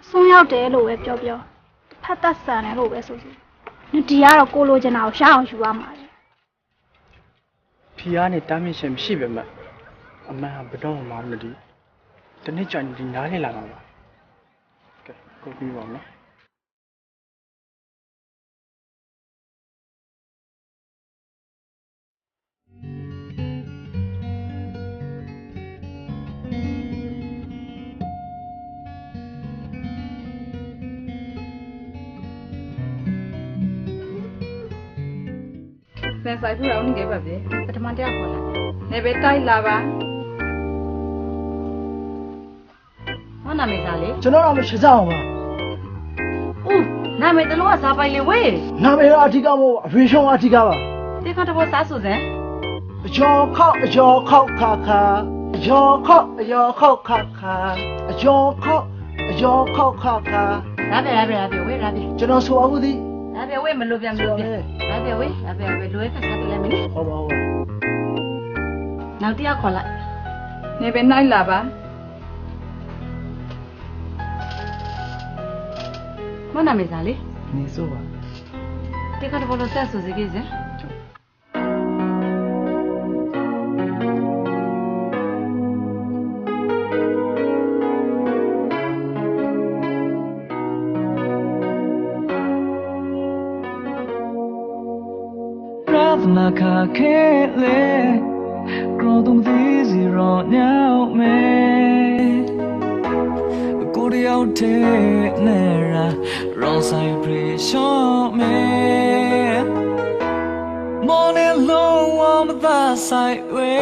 အဆုံးရောက်တယ်လို့ပဲပြောဖတ်တတ်ဆန်တယ်လို့ပဲဆိုဒီကတော့ကိုလိုချင်တာကိုရှားအောင်ယူရမှာလေ ဖီအားနဲ့တားမြစ်ရှင်မရှိပဲမဲ့အမှန်ဘယ်တော့မှမအောင်လို့ဒီတနေ့ကျရင်ဒီနားလေလာမှာပါကဲကိုပြီးပါမယ် စင်ဆိုင်ဖူးတော့နေခဲ့ပါဗျပထမတရားခေါ်လာနေပဲတိုက်လာပါဟောနာမည်စားလေ ကျွန်တော်တော့မရှင်းအောင်ပါ ဦးနာမည်တလုံးကစားပိုင်လေဝေး နာမည်တော့အထီးကမို့အဖေရှုံးအထီးကပါ တေခါတော့စားဆိုစမ်း အကျော်ခောက်ခါခါအကျော်ခောက်ခါခါအကျော်ခောက်ခါခါ ရာပြဝေးရာပြ ကျွန်တော်ဆိုအခုဒီ ရာပြဝေးမလို့ပြန်ရာပြဝေးလွယ်ခါစားတယ်မင်း ဟုတ်ပါ နောက်တရားခေါ်လိုက်နေပဲနိုင်လာပါမနာမည်စားလေ နေဆိုပါ တေခါတော့ဆက်ဆိုစကိစ နာခါခဲလေကရောတုံးသေးစီရောညောင်းမဲကိုရီယောက်တဲ့နေရာရောဆိုင်ပရီရှော့မဲမော်နေလုံးဝမသာဆိုင်ဝဲ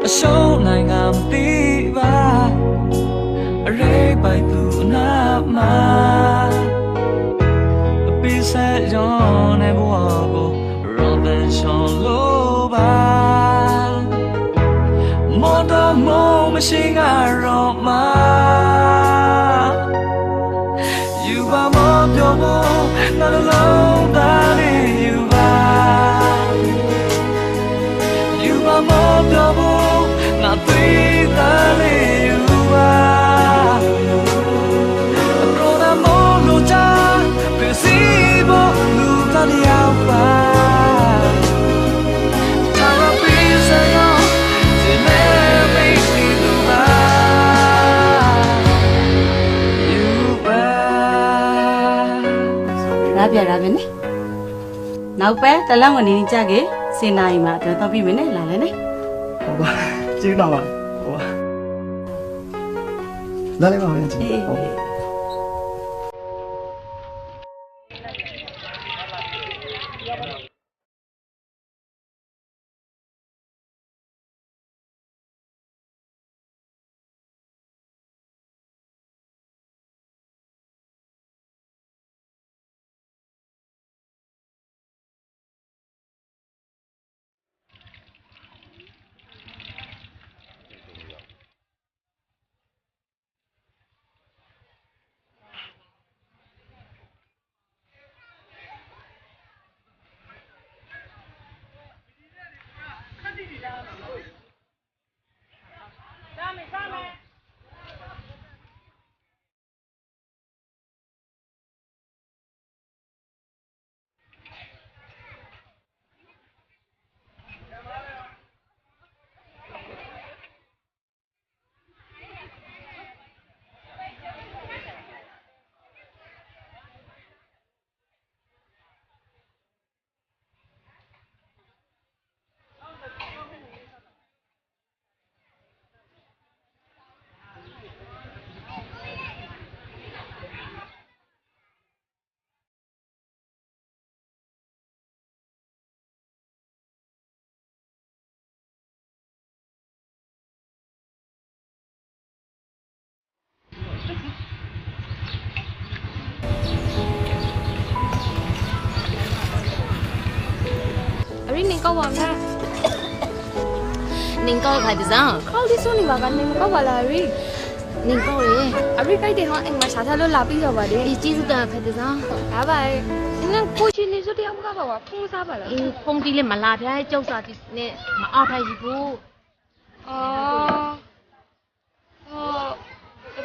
အရှုံးနိုင်ကမသိပါအရေးပိုက်သူနာမှာဆက်ရောနေဘဝကိုရောဘန်ရှောင်းလို့ပါမော်တော်မုံမရှိငါရောမှာယူပါမောပြောဖို့ငါလုံးသားလေးယူပါမောပြောဖို့ငါသိသားလေးယူပါရောနာမောလို့ချာပြစီလူကလေးရောက်ပါထာဝရပြည်စရောဒီမဲမေးပြီးလူပါယူပါရာပြနေနောက်ပဲတလန့်ဝင်နေကြခဲ့စေနာရီမှာတော့တော့ပြီးမနဲ့လာလဲနေ ဟုတ်ပါကျေးဇူးတော်ပါဟိုပါလာလိုက်ပါမယ်ကျေးဇူးဟုတ် ကောက်ပါမယ် နင်ကောက်ခိုင်တစား ခေါက်လေးစိုးနေပါကနေမကောက်ပါလားရီ နင်ကောက်ရေ အရိခိုက်တဲ့ဟောအိမ်မှာရှာထားလို့လာပြီးတော့ပါတယ် ဒီကျေးဇူးတင်ဖက်တစား ဒါပါရဲ့နင်ကိုရှင်နေစတဲ့အောင်ကပါဖုန်းစားပါလား အေးဖုန်းတီးလေးမလာတဲ့ကြောက်စာတီနဲ့မအားထိုက်ဘူး တ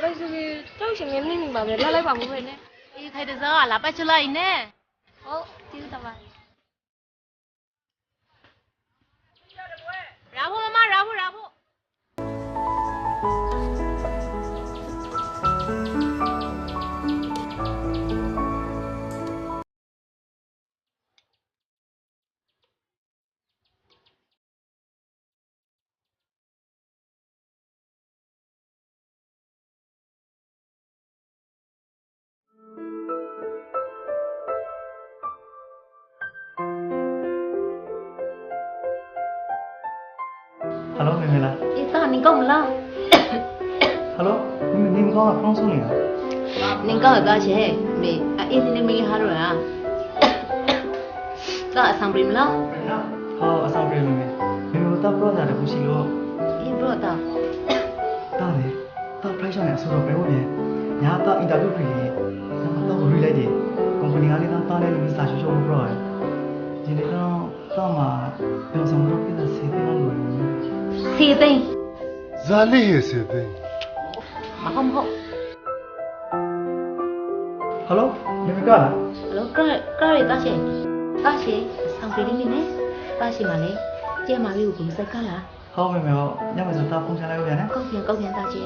ပည့်စီတောက်ရှင်နေနေပါပဲလာလိုက်ပါဦးပဲနဲ့ အေးခိုင်တစားလာပတ်ချလိုက်နဲ့ ဟုတ်ကျေးဇူးတင်ပါ ရာဖို့မမရာဖို့ ဟယ်လိုမင်္ဂလာ အေးသားနင်ကောက်မလား ဟယ်လိုမင်္ဂလာဖုန်းဆုံးနေတာ နင်ကောက်သားချေမေအေးစနေမင်းဟာရောလားသားအဆောင်ပြီမလား ဟောအဆောင်ပြေမင်းတော့ပရောဂျာတခုရှိလို့ အေးဘရောတာ တားလေတား pressure နဲ့ဆိုတော့ပဲဟုတ်ရဲ့ညာတာအင်တာဗျူးပြင်ရင်တော့တော့ရီလိုက်တယ် company ကလည်းတားနဲ့လူစာရှုပ်ပရောဒီနေ့တော့မှပြန်ဆောင်တော့ပြတဲ့စေးတယ်လို့ စီသိန်း ဇာလေးရဲ့စေသိန်း မဟုတ်မဟုတ် ဟယ်လိုမင်္ဂလာ ဟယ်လိုကားရသားချေအဆောင်ပြီနေနဲ့သားချေမလေးကျဲမာလေးကိုဘယ်စက်ကလား ဟောမေမေဟောညမစတာဖုန်းချလိုက်ဦးပြန်နော် ကောက်ပြန်သားချေ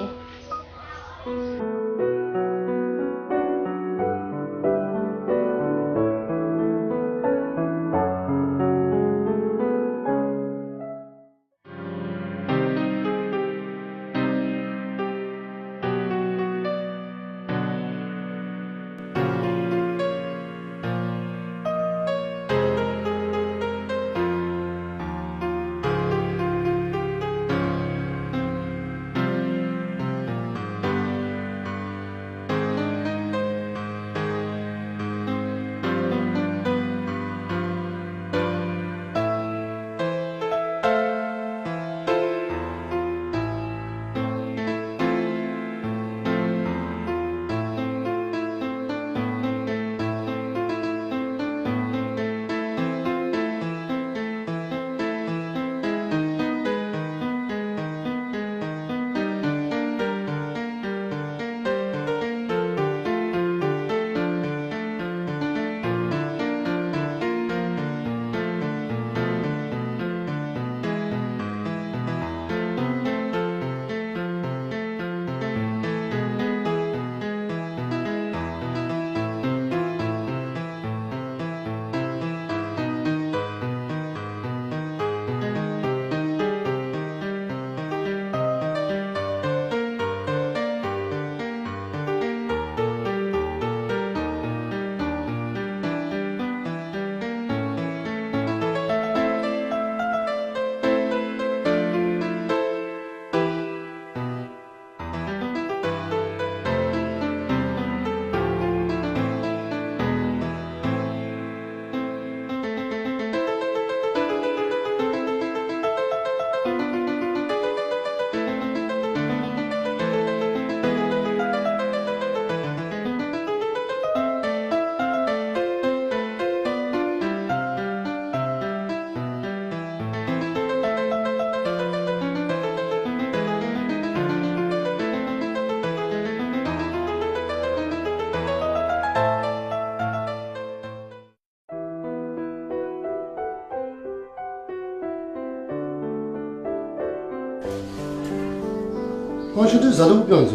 ဘာရှိတဲ့ဇာလုံးပြောင်းစ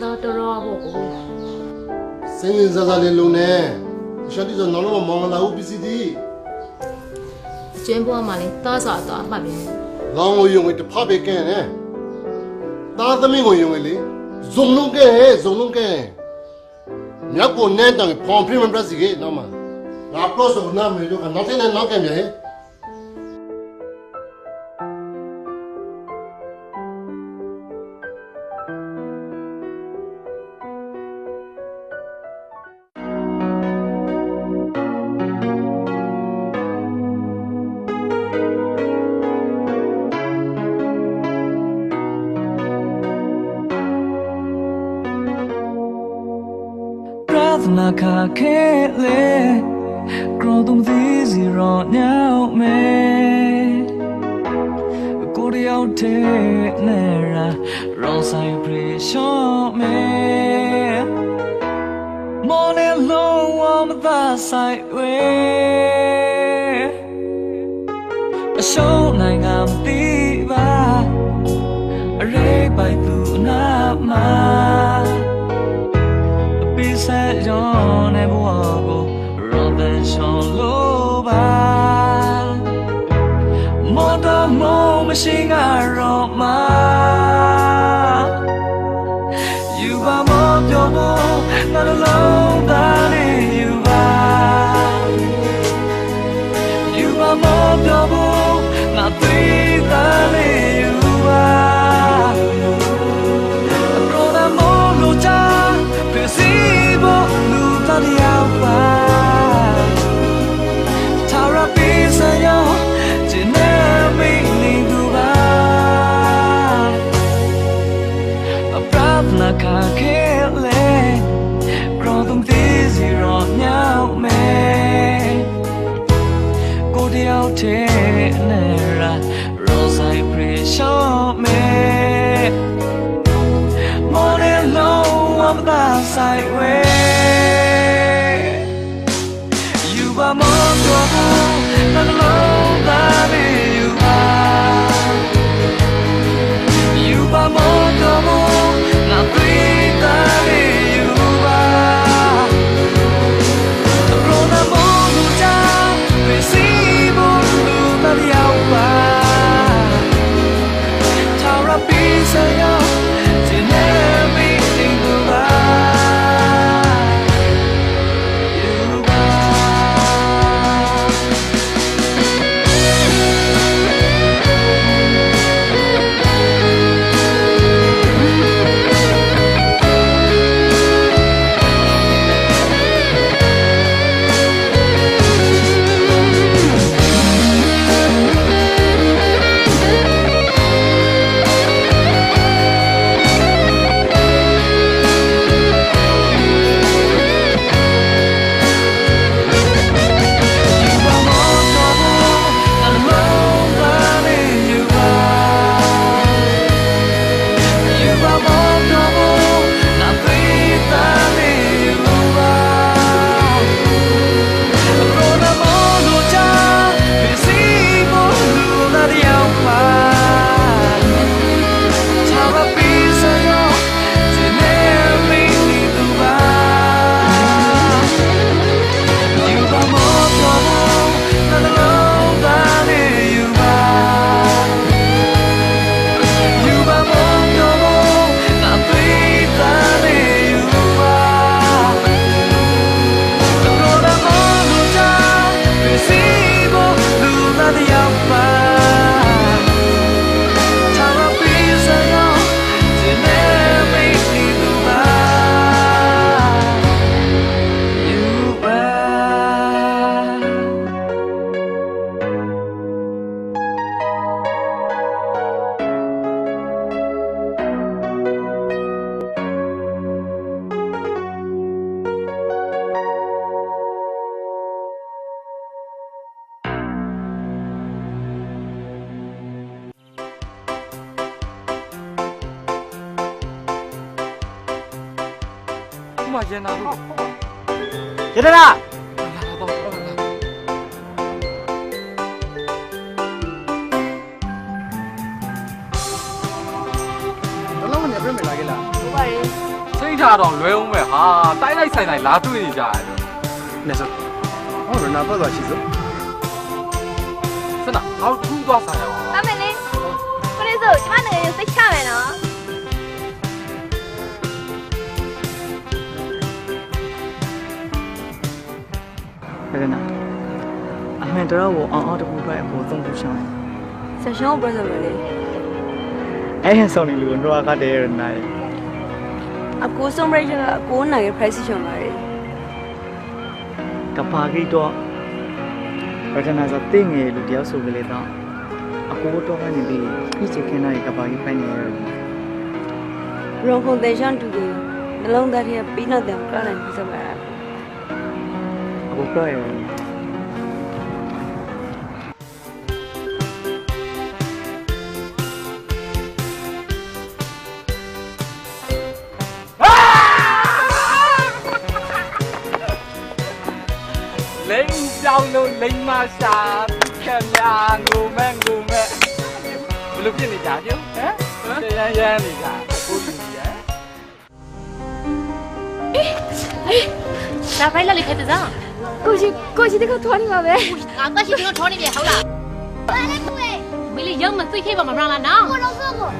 တော့တော်ဖို့ကို စင်းလင်းဇာဇာလေးလုံးနဲ့ရှာတိဆိုနော်တော့မောင်လာဦးပစ္စည်းဒီ ကျင်းပွားမှလည်းသားစာတော့မှတ်ပြီ လောင်းကိုယုံဝတဖပဲကဲနဲ့သားသမီးကိုယုံလေဇုံလုံးကဲဇုံလုံးကဲမြောက်ကိုနဲ့တောင်ဖောင်ပြမပစကေနော်မငါပလော့ဆိုနာမေတို့ကနောက်တဲ့နောက်ကဲမြေ la kha khe le grow tum di zero now me ko de out the ne ra wrong side pressure me morning low on the side way a show nine am ti ba re bai tu na ma be set on e bo go robin shon lo ba moda mo machine ro ma you are more pure not alone than you are more pure not three than you are roda mo lo cha percibo lu ta dia pa tara pisa yo jine me ni du ba a prabna ka ke le grow tum ti zero now me go de out the ne ra rosai pressure me morning low on the side way you are more trouble than alone than you are more trouble not three than you are the road I'm on to down percibo lu ta dia pa tara pisa yo jine me ting du baရင်နာလို့ ရတနာဘလုံးနဲ့ပြင်မလာကြလားဟုတ်ပါရဲ့စိတ်ထားတော့လွဲအောင်ပဲဟာတိုက်လိုက်ဆိုင်လိုက်လာတွေ့နေကြရတယ်နေစို့ဟောရနာတော့ရှိစို့စနာဟောထူးသွားဆိုင်အောင်အမေလေးကိုလေးစို့ကျမငယ်စိတ်ချမယ်နော်ရနာအမှန်တော့ကိုအောင်အောင်တပူထွက်အပေါ်သုံးခုရှောင်းဆက်ရှောင်းပြဆိုလေအဲ့ဟန်ဆောင်နေလို့တော့ကတည်းကနိုင်အကိုဆုံးပြရအကိုနိုင်ရဲ့ price ရှောင်းပါလေကပါကြီးတော့ရတနာစတဲ့ငယ်လူတယောက်ဆိုကြလေတော့အကိုတော့ကနေပြီးပြချင်ခင်နိုင်ကပါကြီးဖိုင်နေရရောခုန်တဲ့ရှန်တူကနှလုံးသားထဲပြီးတော့တယ်ကလည်းပြီးစပါရ ကိုပြောရယ်လိမ့်ကြောင်လို့လိမ့်မရှာခင်ဗျာငုံမဲ့ဘလို့ဖြစ်နေကြကျုံဟမ်ရမ်းနေကြကိုလူကြီးရဒါဖိုင်လာလေးခက်တဲ့စား ကိုရှိတကထွားနေပါပဲ ငါတက်ရှိတော့ထောနေပြီဟုတ်လားဘာလဲကိုယ်မလေးရောက်မသိခဲ့ပါမလားနော်ကိုလုံးစောကို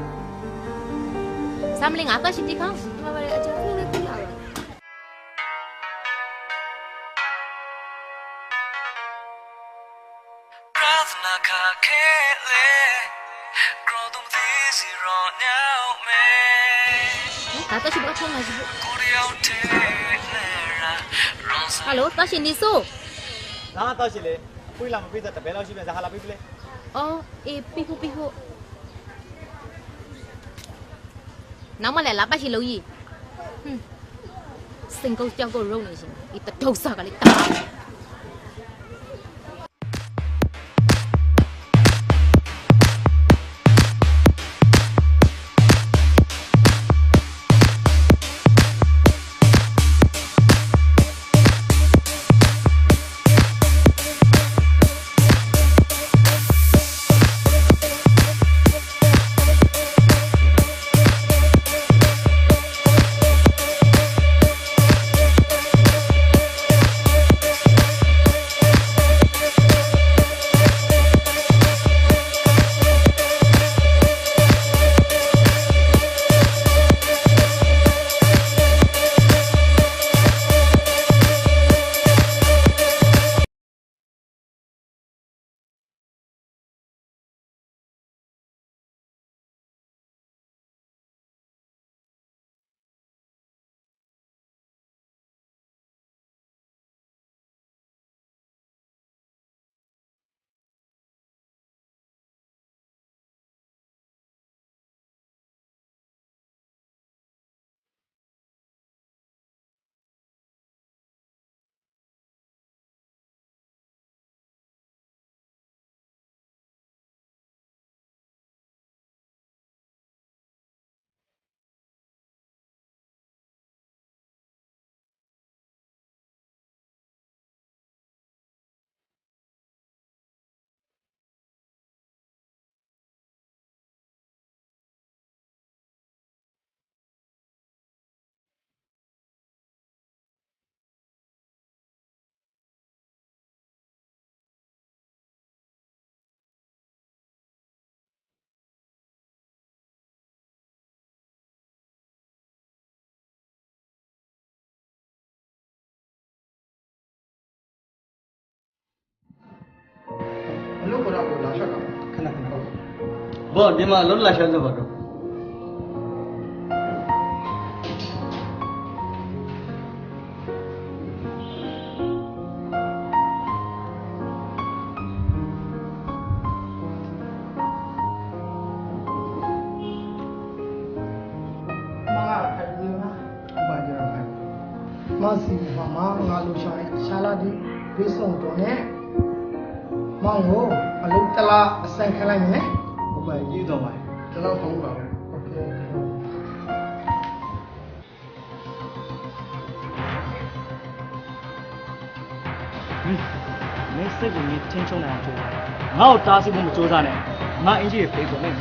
စမ်းမလေးငါတက်ရှိတိခေါင်း မပါလေအချောင်းလေးသိလာပါ Pratna ka khele Grodum disi ro nyao me ငါတက်ရှိဘာထုံးလာရှိဖို့ Koryao te lera Rosa ဟယ်လိုတက်ရှိနေဆို နားတော့ရှိလေပွေးလာမပြေးတဲ့တပယ်လောက်ရှိပြန်စားဟာလာပြေးလေ အော်အေးပြီးဖို့နောက်မလဲလာပတ်ရှိလို့ကြီးဟွန်းစင်ကုတ်ကြောက်ကိုရုံနေရှင်ဒီတထုပ်စားကလေးတာ အလုပ်ကတော့လာရှော့တာခဏဟုတ် ဘောဒီမှာလုံးလာရှော့လို့ပါတော့ မစီပါမငါလူရှာလာဒီဘေးဆုံးတော့နဲ့မောင်ကိုအလုပ်တလားအဆိုင်ခလိုက်မယ်ဟုတ်ပါရေးတော့ပါကျွန်တော်ဖုန်းပါပဲโอเคမင်းစိတ်ကိုထင်းချုံနိုင်အောင်ကြိုးစားငါ့ကိုတားဆီးဖို့မကြိုးစားနဲ့ငါအင်ကြီးရဲ့ဖေးကိုနဲ့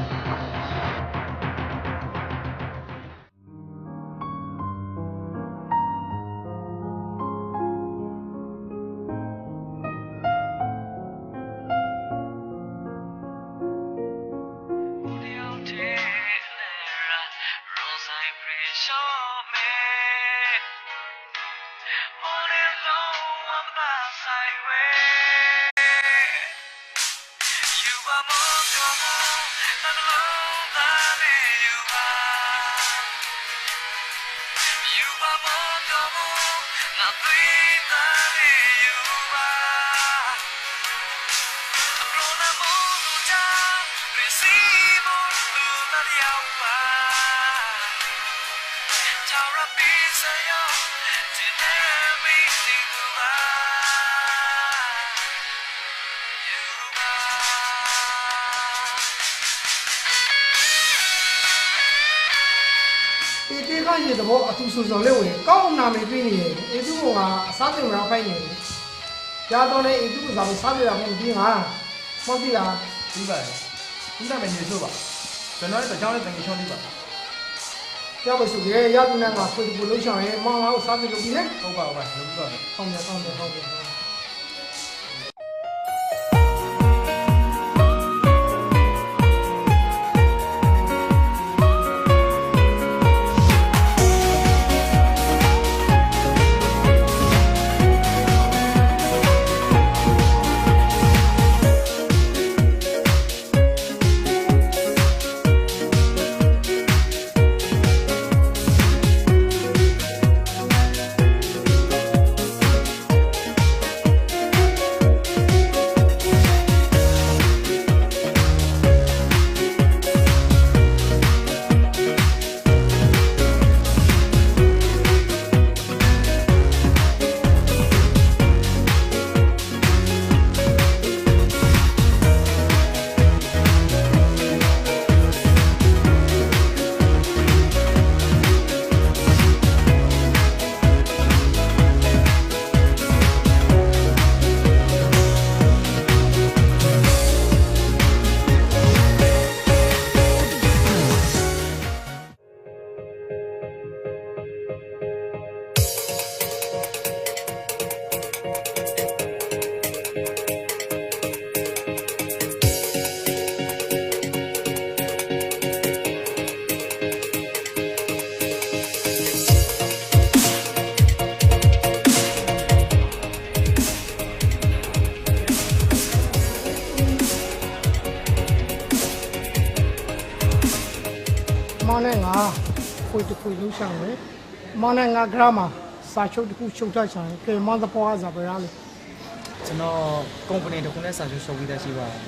ခါရေတော့အတူဆူဆူလေးဝင်ကောင်းနာမည်ပြနေတယ်အေသူကအစားတင်မလောက်ဖိုက်နေတယ်ကြားတော့လေအေသူကစားပြတာမဟုတ်ဘူးငါဟုတ်ပြီလား ဒီပါဒီနာမည်နေဆိုပါကျွန်တော်လည်းတကြောင်နဲ့တငယ်ချောင်းလေးပါ ကြောက်ပါဆိုရဲရတူနဲ့ငါဖွေတူလို့ရှောင်းရဲမောင်ငါ့ကိုစားပြလို့ပြီးနေ ဟုတ်ပါဟုတ်လုပ်ပါမယ် ဟုတ်တယ်ဟုတ်တယ်ဟုတ်တယ်မောင်နဲ့ငါဖွေတူလို့ရှောင်းရဲမောင်နဲ့ငါဂရမစာချုပ်တစ်ခုချုပ်ထားချင်ကဲမောင်သပေါ်ကစားပြရလေ ကျွန်တော်ကုမ္ပဏီတစ်ခုနဲ့စာချုပ်ရှုပ်ပြီးသားရှိပါတယ်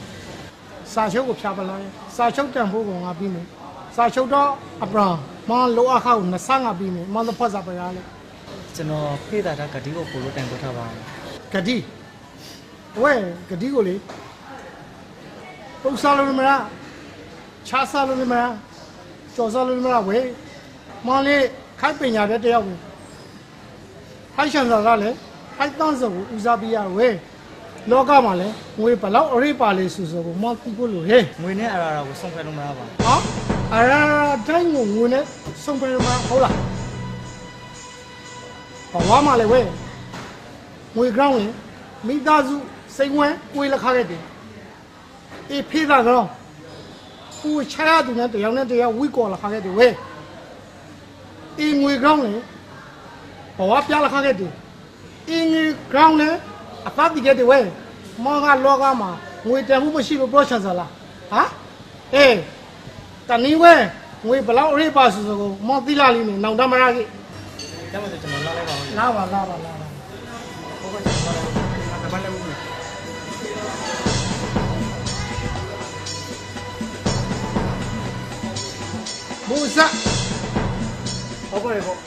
စာချုပ်ကိုဖြာပလိုက်စာချုပ်တန်ဖို့ကငါပြီးမယ်စာချုပ်တော့အပရာမောင်လိုအခါကို25ပြီးမယ်မောင်သပေါ်စားပြရလေ ကျွန်တော်ဖေးတာဂတိကိုပို့လို့တိုင်ပို့ထားပါတယ် ဂတိဝဲဂတိကိုလေပုံစားလို့မလားချားစားလို့မလားကျော်စားလို့မလားဝဲမောင်လေးခိုက်ပညာတဲ့တယောက်ကိုခိုက်ရှန်စားကလည်းခိုက်တန်းစကိုဦးစားပေးရဝဲလောကမှာလည်းငွေဘလောက်အရေးပါလေဆိုကိုမောင်သိဖို့လို့ဟဲ့ ငွေနဲ့အရာရာကိုဆုံးဖြတ်လို့မရပါဘူး ဟောအရာတိုင်းကိုငွေနဲ့ဆုံးဖြတ်လို့မရဟုတ်လားဘာဝမှာလဲဝဲငွေကောင်းရင်မိသားစုစိတ်ဝမ်းကိုယ်လက်ခခဲ့တယ်အေးဖေးတာကတော့ကိုချားရသူနဲ့တရားနဲ့တရားဝိကောလက်ခခဲ့တယ်ဝဲအေးငွေကောင်းရင်ဘာဝပြလက်ခခဲ့တယ်အေးငွေကောင်းလည်းအဖတ်တိခဲ့တယ်ဝဲမောင်ကလောကမှာငွေတန်မှုမရှိလို့ပြောချင်စလားဟာအေးတနည်းဝဲငွေဘလောက်အရေးပါဆိုကိုမောင်သီလာလေးနဲ့နောင်တမရကြီး ဒါမှမဟုတ်ကျွန်တော်လာလိုက်ပါဦး လာပါဟုတ်ကဲ့ကျွန်တော်လာလိုက်ပါမယ်ဘူဇာဟုတ်ပါရဲ့ပေါ့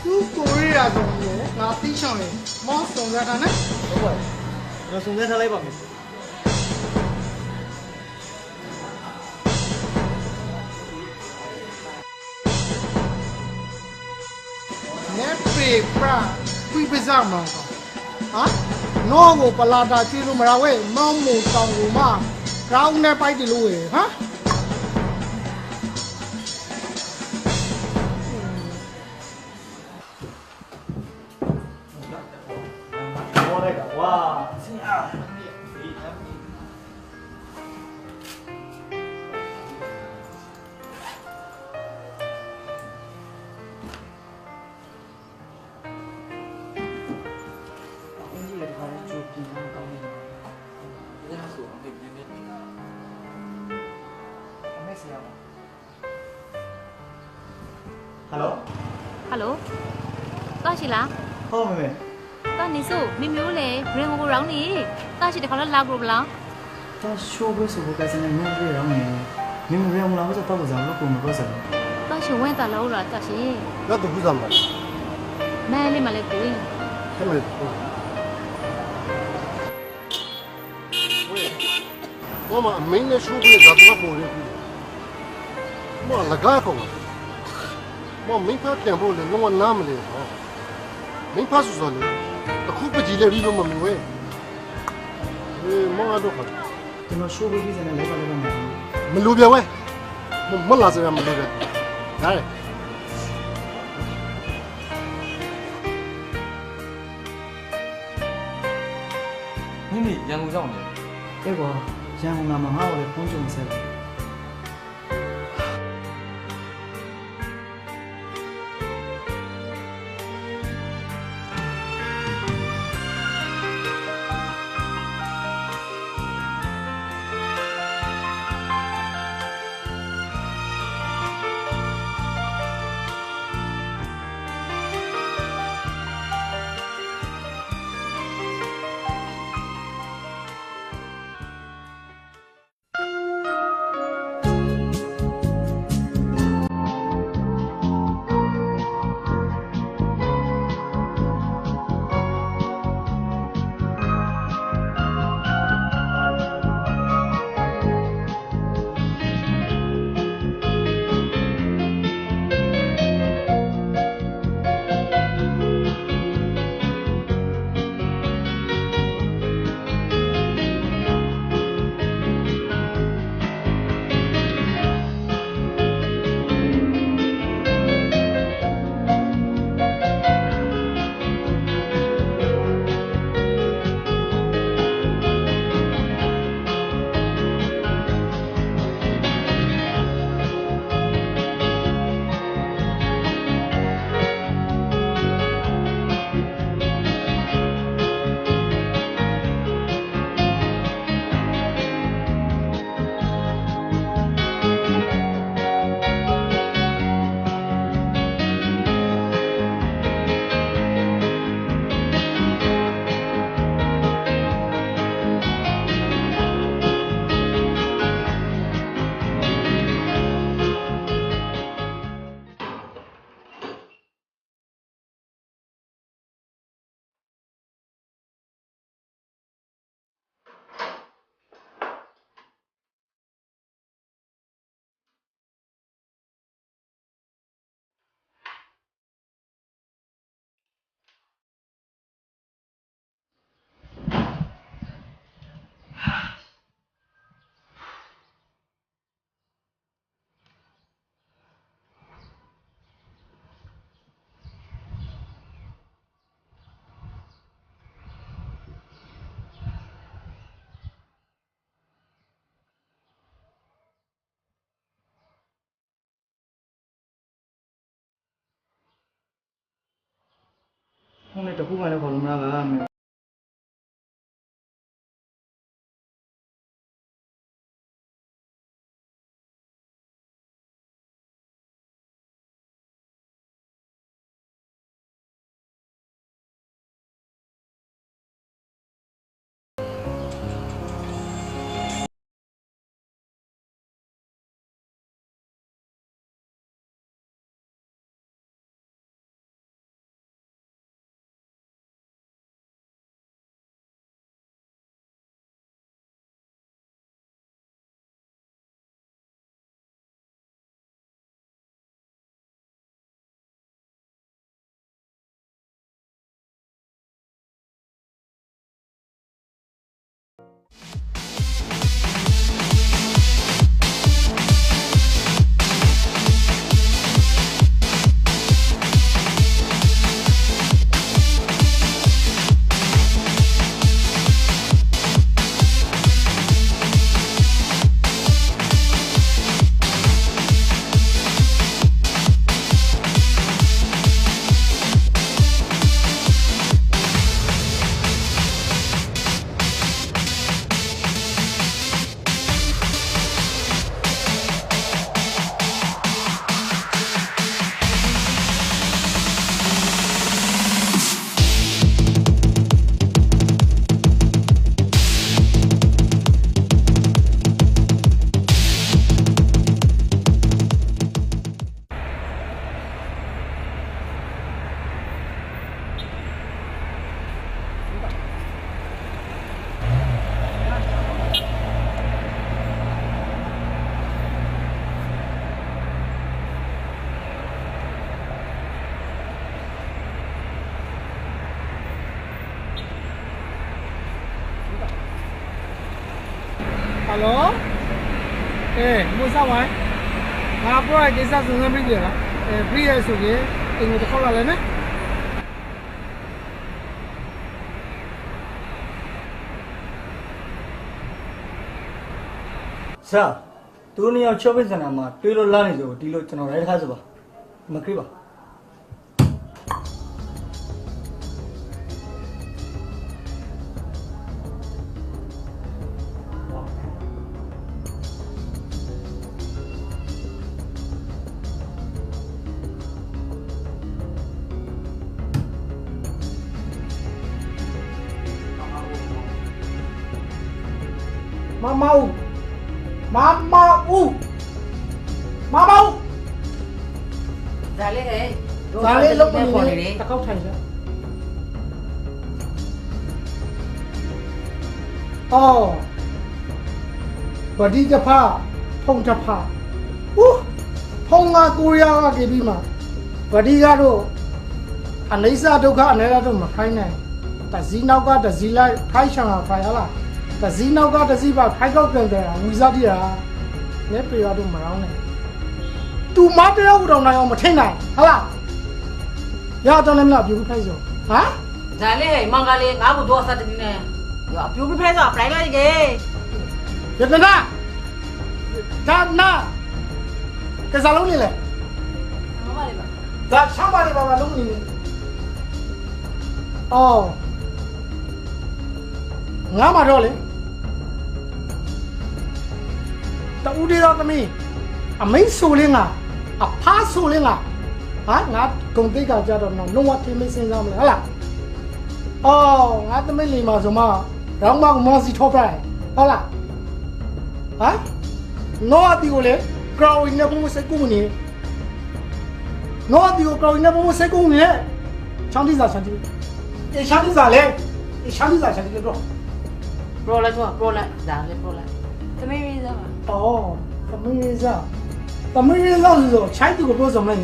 သူကိုရီးယားဆိုရင်ငါသိချောင်းရင်မောင်းစုံရတာနဲ့ ဟုတ်ပါကျွန်တော်စုံစမ်းထားလိုက်ပါမယ် နေပေပရာဝိပဇာမောင်းဟာနောကိုပလာတာကျွေးလို့မရဝဲမောင်းမို့တောင်ကိုမှကောင်းနဲ့ပိုက်တယ်လို့ဝဲဟာ Hello သွားရှိလား ဟုတ်မေမေ သွားနေစို့မမျိုးလေဘရင်ကိုရောင်းနေသွားရှိတခါတော့လာကြလား ဒါရှိုးဖို့ဆိုဖို့ကစနေညနေရောင်းနေမေမေရောင်းလာလို့တော့တော့ကြောင်လို့ကိုမပြောစမ်း သွားရှိဝင်းတာလို့လားသွားရှိ တော့သူစမ်းပါ မဲလေးမလေးကို ဟဲ့မေ我们明年收归咋多少人？我那个讲啊， မောမင်းဖပြန်ဖို့လည်းလုံးဝနားမလဲဟောမင်းဖဆိုဆိုလေအခုပကြီးလေရီလို့မမဝဲမောတော့ခါ ကျွန်တော်ရှိုးပေးပြီးစနေလိုက်ပါလိုက်ပါမယ် မလူပြဝဲမလာစရာမလိုတဲ့ဒါလေ မိမိရန်ကုန်ရောက်နေ အဲ့ကွာရန်ကုန်မှာငါ့ကိုလည်းဖုန်းကြုံဆက်တယ် ဖုန်းနဲ့တခုမှလည်းခေါ်လို့မရပါဘူး မ Hello? Mua sao vậy? Bro, cái sao dùng em bây giờ? Bây giờ số gì? Tình người ta không làm lên đấy. Sir, tôi này ở chỗ bên này mà tôi lo lắng rồi, đi lo cho nó right hết rồi, mà kêu bảo. Mau Ra lên đây. Ra lên lúc này ta không thành nữa. Và đi cho pha, phong cho pha. Phong Korea cái gì mà. Và đi ra rồi. Anh lấy ra đâu cả, anh lấy ra đâu mà khai này. Ta gì nào cả, ta gì lại khai chẳng là phải hả? Ta gì nào cả, ta gì vào khai góc gần đây à, nguy ra đi à. Nếu bây giờ đâu mà rau này. Tu má cái đâu này mà thế này, hả? Ya cho nên là biểu cái rồi, hả? Ra lên, mang ra lên, ngáo một đôi sao thế này? Ya biểu cái rồi, phải là gì cái? Việt Nam, ra na, cái sao lúc này này? Ra sáng ba đi bà lúc này. Ngã mà rồi lên. Ta u đi ra tao mi, mấy số lên à, phá số lên à, hả? Ngã công ty cả gia đình nó nông nghiệp thì mới sinh ra mình, hả là? Ngã tao mi lì mà rồi mà, rong mà cũng mong gì thua phải, hả là? Hả? Nó đi lên, cầu in nó cũng sẽ cung nè, nó đi cầu in nó cũng sẽ cung nè, chẳng đi ra, chẳng đi ra lên, chẳng đi ra rồi. Pro lại, ra lên pro lại. Tao mới đi ra mà. Tao mới đi ra rồi, trái từ của bố giống này.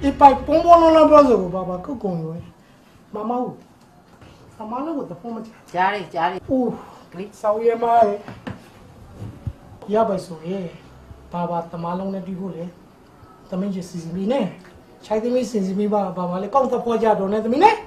Ít bài bông bông nó làm bao giờ của bà cứ cùng rồi. Mà mau, sao má nó của tao không mà trả đi. Sao vậy mà? Ya bài số ấy, bà tao má lông này đi vô lên. Tao mới chỉ xin mi nè, trái từ mới xin mi bà lại con tao qua gia đồ này tao mới nè.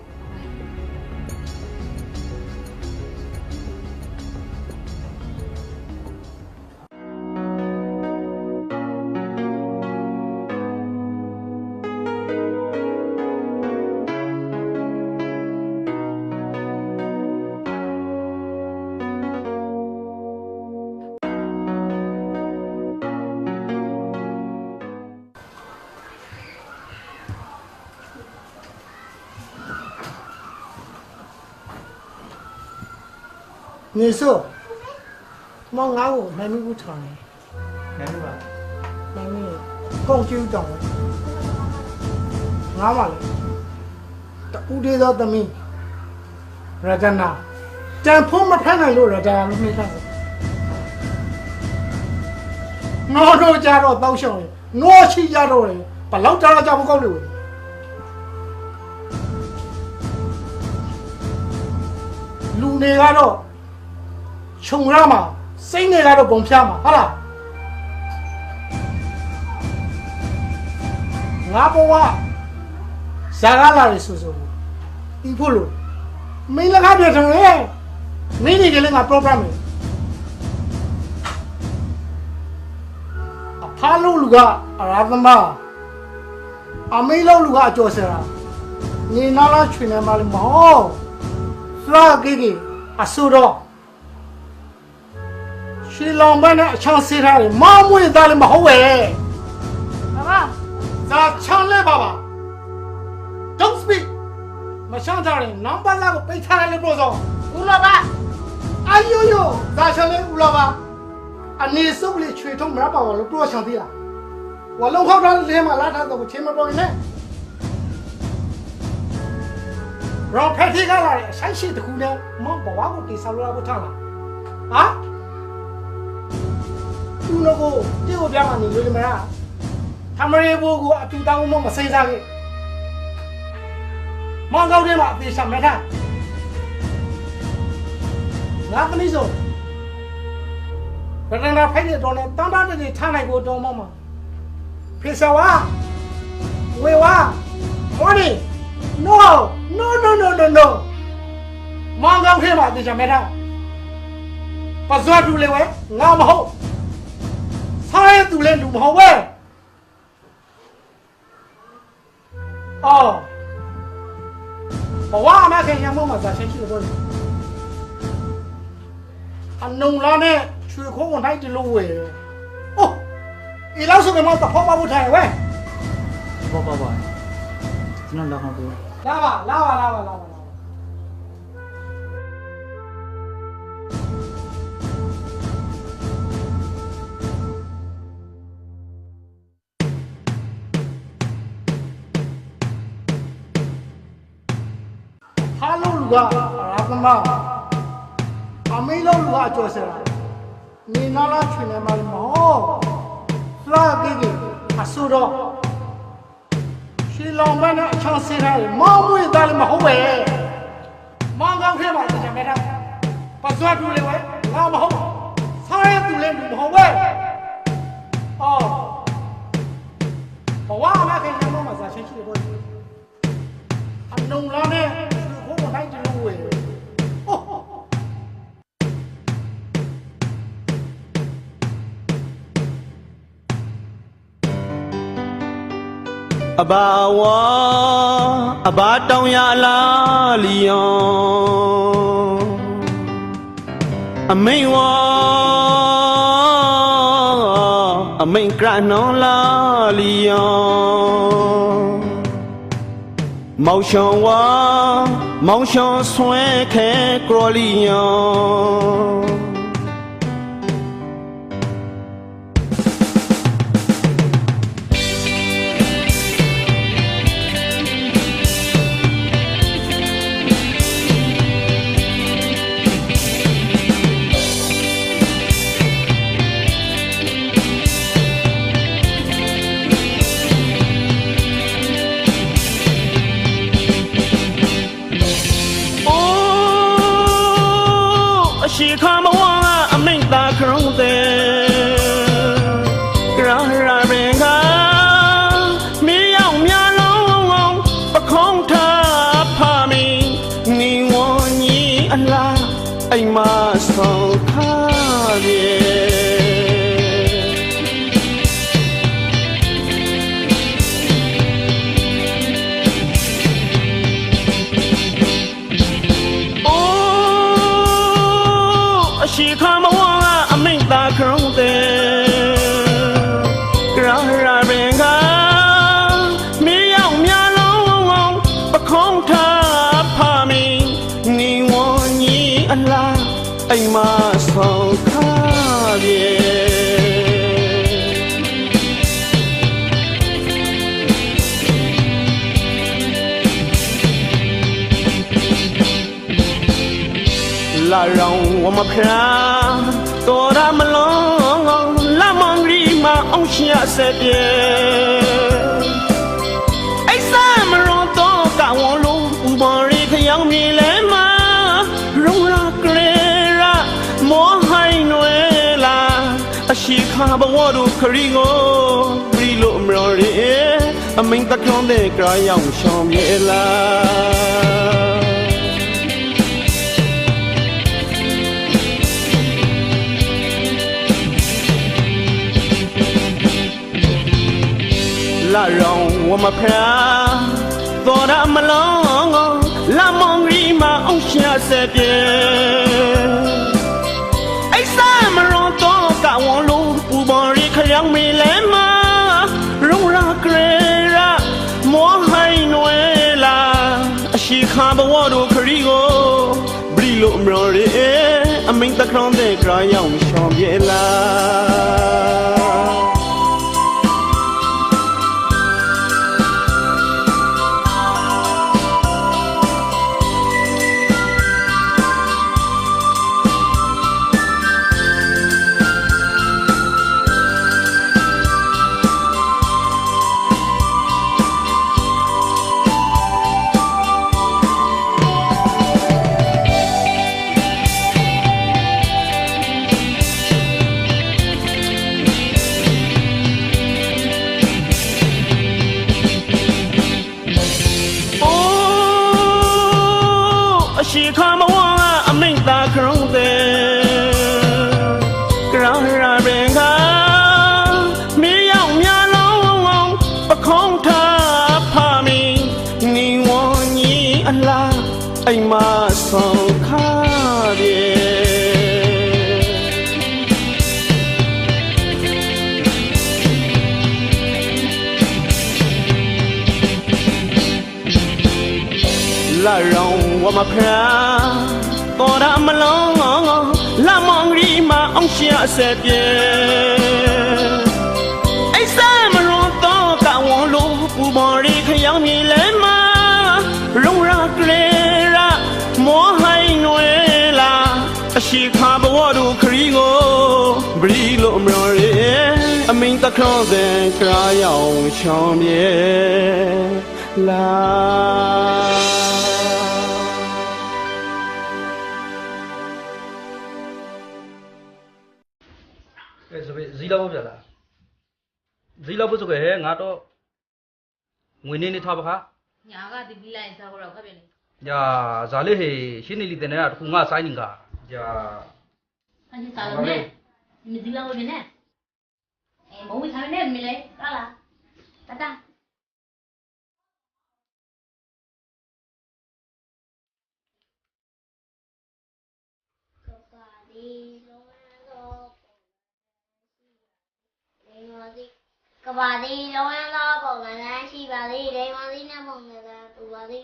Người số, mong ngáo này mới vui thằng này. Này đúng không? Này mới con chiêu chồng. Ngáo mà, ta u đi ra tao mi, ra chân nào, chân phong mà phải này luôn ra chân lúc này sao? Nó rồi cha rồi tao xong rồi, nó chi ra rồi, bà lâu cha ra một con rồi. Lu này ra rồi. Chung ra mà, sinh này ra được bông phia mà, hả là? Ngã bông à, xa gà là đi xuống. Đi phụ luôn. Mình là ngã biệt thằng ấy. Mình đi cái là ngã program ấy. Phá lâu lúc à, ra tâm bà. Mấy lâu lúc à cho xe ra. Nhìn nó là chuyện này mà lên bảo. Ra cái gì, số đó. She long ban na chang si ra ma mu da le ma ho we. Baba. Za chang le baba. Don't speak. Ma chang da le number la ko pai tha le pro so. U la ba. Ayo za chang le u la ba. Ani so le chue thong ma ba lo pro chang ti la. Wa long khao da le ma la tha so ko che ma pro ne. Ro phe thi ka la sai shi tu ne ma ba wa ko ti sa lo la ko tha la. Ha? Tu nó cô, chứ cô bia mà nhìn luôn mà ra. Tham gia vô cô, tu tao mong mà xây ra cái. Mong câu đi mà thì sắm mấy thằng. Ngáp cái gì rồi? ဘယ်နာဖိုက်တဲ့တော့လဲတန်းတန်းတွေထားနိုင်ကိုတော့မဖေဆာဝါဝေဝါမော်နီ no မောင်ကောင်းခဲမှာတေချာမဲထားပဇွတ်တူလေဝဲငါမဟုတ်စားရဲသူလဲလူမဟုတ်ဝဲအော်ဘဝအမခင်ရမို့မှာဇာချင်းရှိလို့အနုံလာနဲ့ရွှေခိုးဝင်တိုင်းတလို့ဝဲအိုးဒီလောက်ဆိုတော့တဖောက်ပါဖို့ထိုင်ဝဲဘောပါကျွန်တော်လောက်အောင်ပြောလာပါဟာလို့လူကရာကမအမေလို့လူကအကျော်စရာနေနာလာချွေနေမှာမဟုတ်လာကြည့်အဆူတော့ရှီလောင်မနဲ့အချောင်းစင်းရတယ်မောင်မွေးသားလည်းမဟုတ်ပဲမောင်ကောင်းခဲပါတကယ်မဲတာပဇွတ်တူလေဝဲငါမဟုတ်စားရဲသူလည်းမဟုတ်ပဲအော်ဘဝအမခင်ရမို့မှာဇာချင်းရှိတယ်ပေါ့အနုံလာနဲ့ဘုံတိုင်းတူဝဲအဘာဝအဘာတောင်ရလာလီယောအမိန်ဝအမိန်ကရနောလာလီယောမောင်ရှောင်းဝမောင်ရှောင်းဆွဲခဲကရော်လီယောရှိခမဝအမိန့်သာခရုံးတဲ့ကရရရင်ကမြေရောက်မြလုံးပခုံးထားဖာမီနီဝညီအလားအိမ်မဆောင်ထားပြေရှိခမဝအမိန့်သာခရုံးတဲ့ကရရရင်ကမြေရောက်မြလုံးပခုံးထားဖာမီနီဝညီအလားအိမ်မဆောင်ထားပြေလာရောင်ဝမဖရာတော်ရမလုံးလာမန်ရီမအောင်ရှာဆက်ပြေအိဆာမရောတော့ကဝန်လုံးဥပရိခယောင်မြေလဲမှာရုံရာကရေရာမောဟိုင်းနွယ်လာအရှိခါဘဝတို့ခရီကိုပြီးလို့မရောရဲအမိန်တကောင်းတဲ့ကြရောက်ရှောင်းမြေလာလာရောင်ဝမဖရာတော်ရမလုံးလာမောင်ရီမအောင်ရှာဆက်ပြေအိဆာမရောတော့ကဝန်လုံးပူပေါ်ရီခလျောင်းမီလဲမှာရုံရာကရေရာမောဟိုင်းနွယ်လာအရှိခါဘဝတို့ခရီကိုဘရီလို့မရောရဲအမိန်တခေါင်းတဲ့ကြရောက်ရှောင်းပြေလာ rong wa ma phra to da ma long la mong ri ma ong xia se pie ai sa ma ro to ka won lo pu bon ri khayang mi le ma rong ra kre ra mo hai nwe la a shi kha bo du khri ngo bri lo mro ri a min ta khro de kra yaung chom ye la zila bo bya la zila bo so ke nga to ngwe ne ne tha ba kha nya ga di bi lai sa ko ro kha pye ni ya za le he shin ni li ten na tku nga sai ni ga ya anh ta lo ne ni zila bo pye ne mo wi kha ne mi le ta la ta Các bà đi đâu ăn lo còn là ra khi bà đi đây mà đi nam phòng người ta tụi bà đi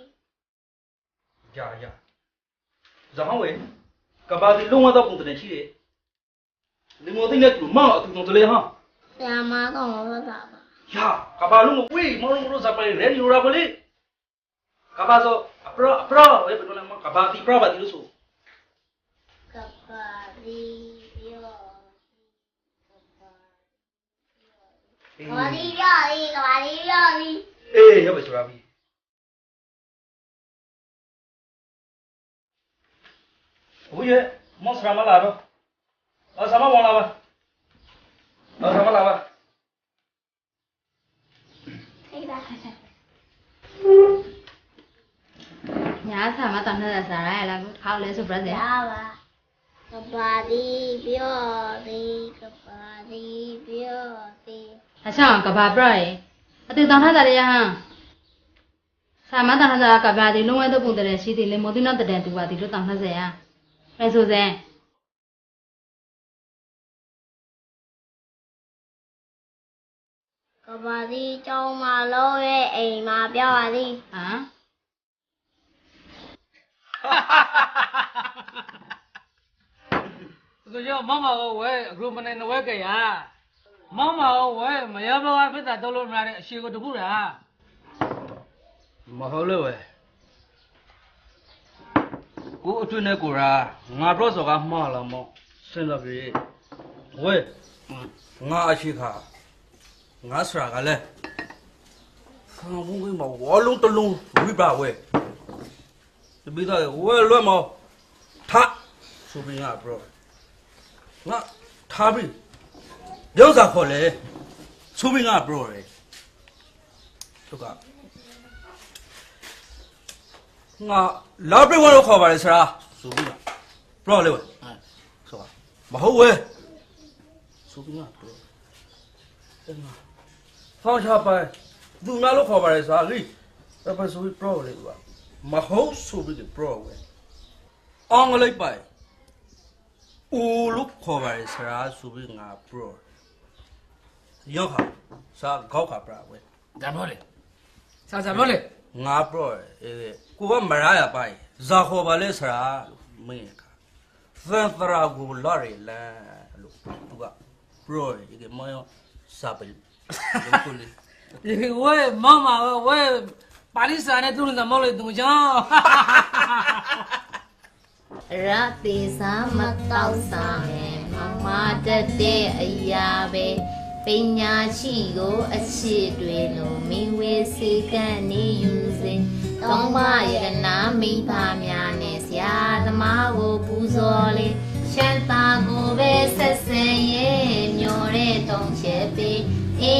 ya za ha we ka ba di lu ma da pung de chi de ni mo tin ne tu ma tu tong le ha ta má còn có ta ya ka ba lu mo we mo lu za pa re ni ra ba le ka ba so pro we pe no ma ka ba di pro ba di lu so các bà đi các bà đi đi ê ya ba so ra bi ui ye mo sa ma la ba sa ma wa la ba sa ma la ba nhà sa ma tam na sa ra la khao le so bra de các bà đi đi các bà đi đi à sao cả bà bra ấy từ tao thắt ra đi ha sa ma tam na cả bà thì luôn ấy tôi cũng để xí thì lấy một tí nó để tụi bà thì tôi tao thắt ra à này số gì các bà đi trong mà lôi ấy mà béo bà đi hả tôi cho mama ơi group này nó quay cái à mama ơi mà giờ bao phải ta đâu luôn ra đấy xíu có đủ rồi ma ho le we ko atwe ne ko ra nga pro so ka ma la mo sin la bi we nga a chi kha nga sra ka le kha bu ngi ma wo long to long wi ba we bi da we lo mo tha so bi nga pro nga tha bi yo sa kho le so bi nga pro re to ka nga la pri wa lo kho ba le sra so bi nga pro le we so ba ma ho we so bi nga pro nga phong cha pa du na lo kho ba le sa li ta pa so bi pro le wa ma ho so bi pro we ong le pa u lu kho ba le sra so bi nga pro yo kha sa gao kha pra we da no le sa no le nga pro ko ba ma ra ya pa za kho ba le sra me kha san tra gu la re la lu tu ga pro ke mo yo sa pa ko le ôi mama ôi Paris này tôi là mau lên tụi cháu ra tê sa ma tao sa me mama de de aya be pinya chi go a chi twe lo mi we se kan ni yu sin tong ma ya na mi pha mya ne sia thama ko pu so le shan ta ko be set sen ye myo re tong che pe e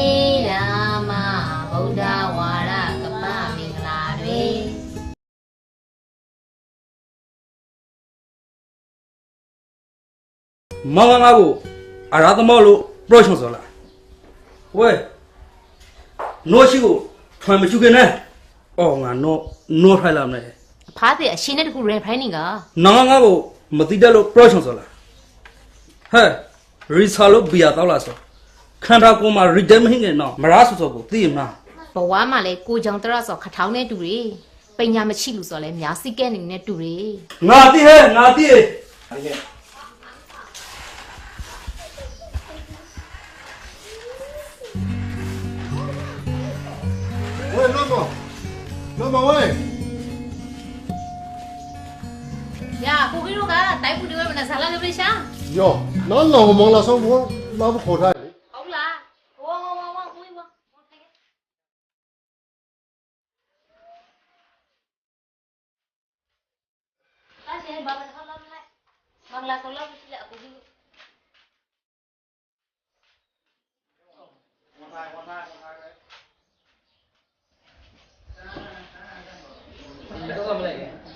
ra ma Buddha wa ra ka pa mingla twe Mama ngaku, ada temu lu prosong sola. Weh, no siku, tuan macam ni, oh ngan no file lam ni. ဖားတဲ့အရှင်နဲ့တခုရဲဖိုင်းနေက Nang ngaku, mati dah lu prosong sola. Heh, risalo biar tahu lah so. Kanda aku mah redeem hinge no, merasu so bu, tiam na. ဘဝမှာလေကိုကြောင့်တရဆော့ခထောင်းနေတူတွေ ပညာမရှိလို့ဆိုတော့လဲများစိကဲနေနဲ့တူတယ် ငါတိဟဲ့ငါတိ 喂，老婆喂。 呀ကိုကြီးတို့ကတိုက်ဘူးတွေမနဲ့ဆာလာကလေးရှာ 哟，那老忙了，上我那不好看。 ဟုတ်လားဝေါကိုကြီးဝေါအားရှင်ဘာမထောက်လာလိုက်မင်္ဂလာဆောင်လာပြီလေအကိုကြီး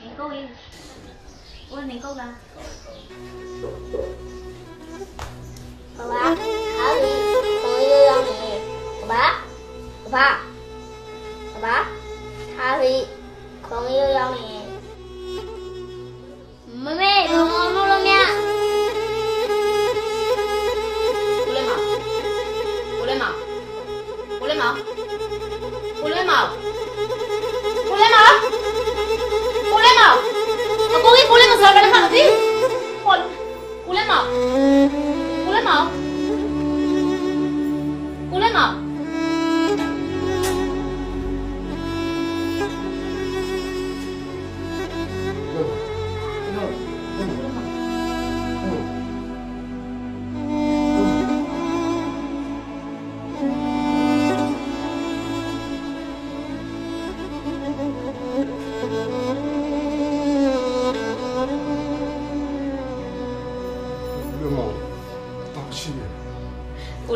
你够一，问你够了。爸爸，哪里？朋友要你。爸爸，哪里？朋友要你。妹妹，帮我弄了面。ကိုလဲမကိုလဲမအကိုကြီးကိုလဲမစားရတဲ့ခါဒီကိုလဲမ ကို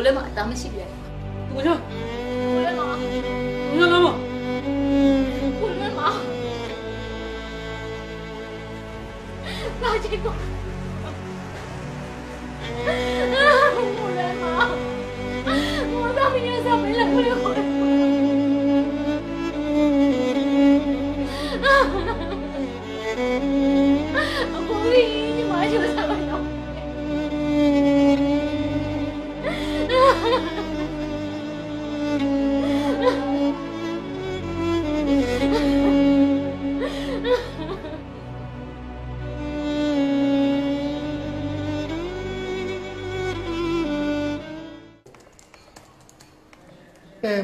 လဲမအသားမရှိပြန်ကိုလဲမလာချင်ကို我到明天上没来不了。我你妈就上来了。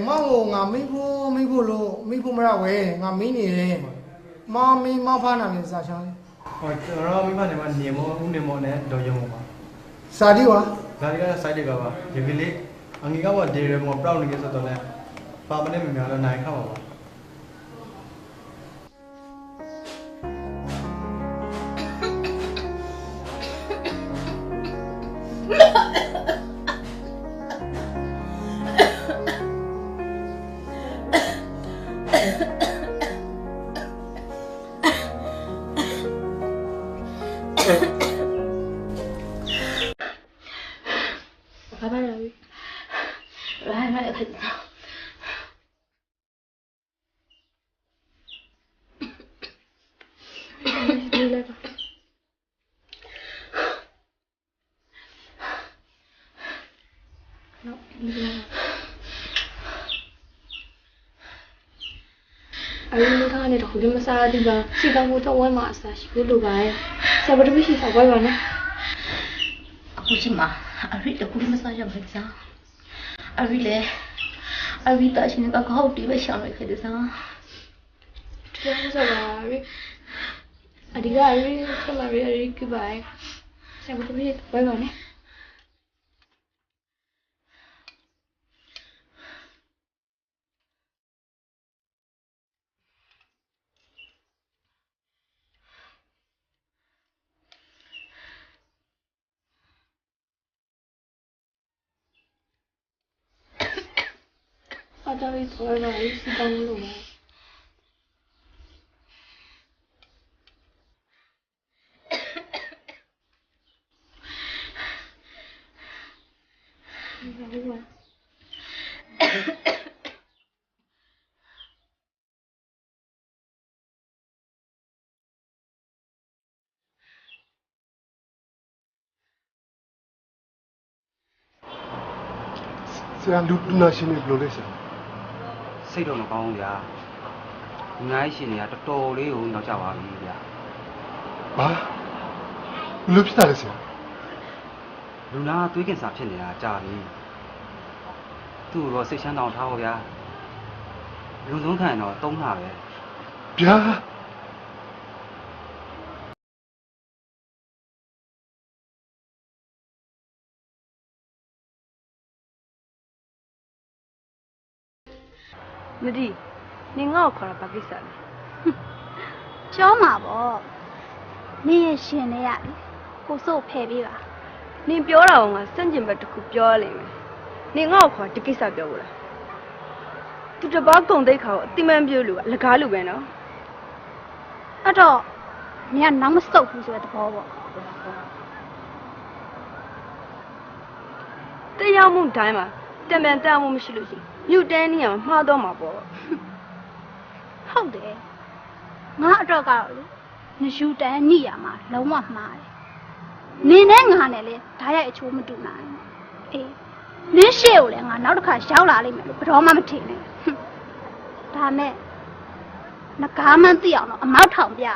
မောင်ကိုငါမိဖို့လို့မိဖို့မရဝဲငါမင်းနေတယ်မောင်မင်းမောင်ဖားနာနေစားချောင်း ဟောကျွန်တော်မိမနေမှာနေမောဦးနေမောနဲ့တော်ရုံပါ စာဒီဝါ ဒါတွေကစိုက်တွေကပါဒီကလေးအငီကဘာဒေရမောပလောက်နေခဲ့ဆိုတော့လဲပါမနဲ့မများတော့နိုင်ခါပါပါ ဒီမစားဒီပါစီတောင်းဖို့တော့ဝဲမှာအစားရှိလို့လိုပါရဲ့ဆရာဘယ်လိုရှိစားပွဲပါနဲ့အခုချိန်မှာအရိတခုမစားရမှာစားအရိတာရှင်ကကောက်တီးပဲရှောင်းလိုက်ခဲ့တယ်စားတရားမစားပါရိအဒီကအရိထမရိအရိကပါရဲ့ဆရာဘယ်လိုရှိပွဲပါနဲ့ I don't know where I used to go.ဆရာလူနာရှင်နေဘယ်လိုလဲဆရာ စိတ်တော့မကောင်းဘူးဗျာ ငါ့ရှင်တွေကတော်တော်လေးကိုနောက်ကျပါပြီဗျာ ဘာလို့ဖြစ်တာလဲဆရာ လူနာသွေးကင်ဆာဖြစ်နေတာကြာပြီသူ့တော့စိတ်ချမ်းတောင်ထားဟောဗျာလူဆုံးခံတော့3လပဲဗျာမဒီနင်ငါ့ကိုခေါ်တာဘာကိစ္စလဲ ပြောမှာပေါ့နင်းရဲ့ရှင်နဲ့ရတယ်ကိုစို့ဖယ်ပေးပါ နင်ပြောတာကငါစန့်ကျင်ဘက်တစ်ခုပြောရလိမ့်မယ်နင်ငါ့ကိုခေါ်ဒီကိစ္စပြောဖို့လားသူတပတ်ကုံသိက္ခါကိုအတိမန်ပြလို့အလကားလူပဲနော် အဲ့တော့နင်ကနောက်မဆုတ်ဘူးဆိုတဲ့သဘောပေါ့ တရားမှုတိုင်းမှာတံပြန်တမှုမရှိလို့ရှိရင်မြုပ်တန်းနေရမှားတော့မှာပေါ့ ဟုတ်တယ်ငါအတွက်ကတော့လေနရှူတန်းညိရမှာလုံးဝမှားတယ်နင်နဲ့ငါနဲ့လေဓာတ်ရိုက်အချိုးမတူနိုင်အေးနင်းရှေ့ကိုလည်းငါနောက်တစ်ခါရောက်လာလိမ့်မယ်လို့ဘယ်တော့မှမထင်နဲ့ဒါနဲ့ငကားမှန်းသိအောင်တော့အမောက်ထောင်ပြရ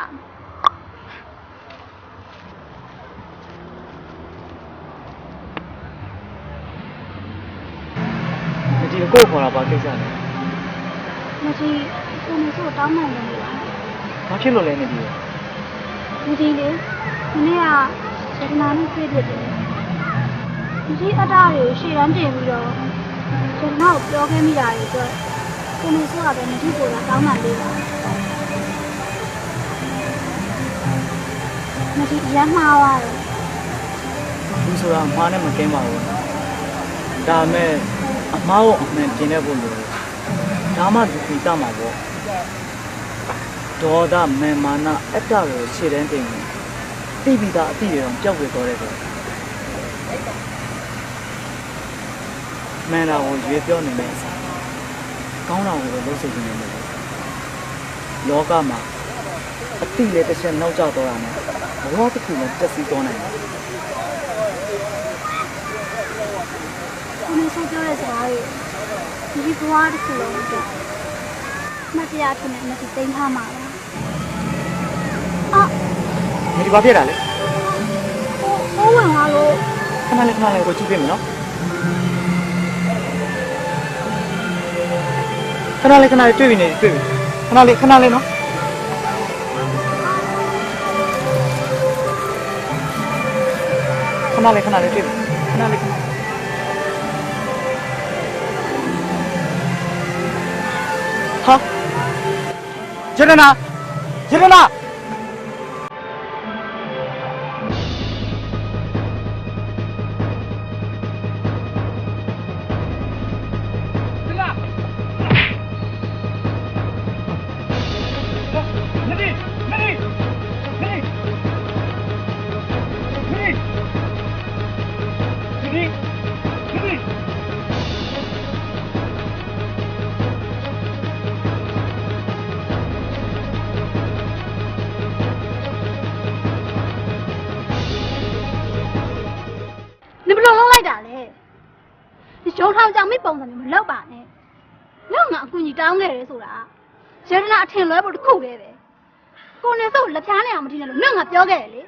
မယ် ဒီကိုခေါ်တာဘာကိစ္စလဲ မကြီးကိုနေဆိုတောင်းမှန်နေလို့ပါ ဘာဖြစ်လို့လဲနေဒီ မကြီးလေဒီနေ့ကစေတနာနဲ့တွေ့ဖြစ်တယ်မကြီးအတားတွေကိုရှေ့တန်းတင်ပြီးတော့စေတနာကိုပြောခဲ့မိတာတွေအတွက်ကိုနေဆိုကပဲမကြီးကိုလာတောင်းမှန်လေးပါမကြီးရမ်းမှားသွားတယ် သူဆိုတာမှားနဲ့မကင်းပါဘူးဒါမဲ့အမားကိုအမှန်ပြင်နေဖို့လိုတယ်ဒါမှသူပြီးတတ်မှာပေါ့ဒေါသမေမာနအတ္တကိုခြေတန်းတင်နေသိပြီးသားအတိတွေတော့ပျောက်ွယ်သွားတယ်ပေါ့မင်းတော်ကိုရွေးပြောနေမယ်ကောင်းတာကိုလုပ်စေချင်နေတယ်လောကမှာအတိလည်းတစ်ချက်နောက်ကျသွားတာနဲ့ဘဝတစ်ခုလည်းတက်စီးသွားနိုင်တယ် ကိုနေဆိုပြောတဲ့စကားတွေဒီဘဝတစ်ခုလုံးအတွက်မတရားဖြစ်နေမသိသိမ်းထားမှာပါအာ ဒီဘာဖြစ်တာလဲ ဟိုးဝင်သွားလို့ ခဏလေးကိုကြည့်ပြမယ်နော်ခဏလေးတွေ့ပြီခဏလေးနော်ခဏလေးတွေ့ပြီခဏလေးဟာရတနာရုံထောင်ကြောင်မိပုံစံမျိုးမလောက်ပါနဲ့။လောက်ငါအကူကြီးတောင်းခဲ့တယ်ဆိုတာရတနာအထင်လွဲဖို့တစ်ခုတည်းပဲ။ကိုနေစုပ်လက်ဖြားနေအောင်မထင်နဲ့လို့ငါပြောခဲ့တယ်လေ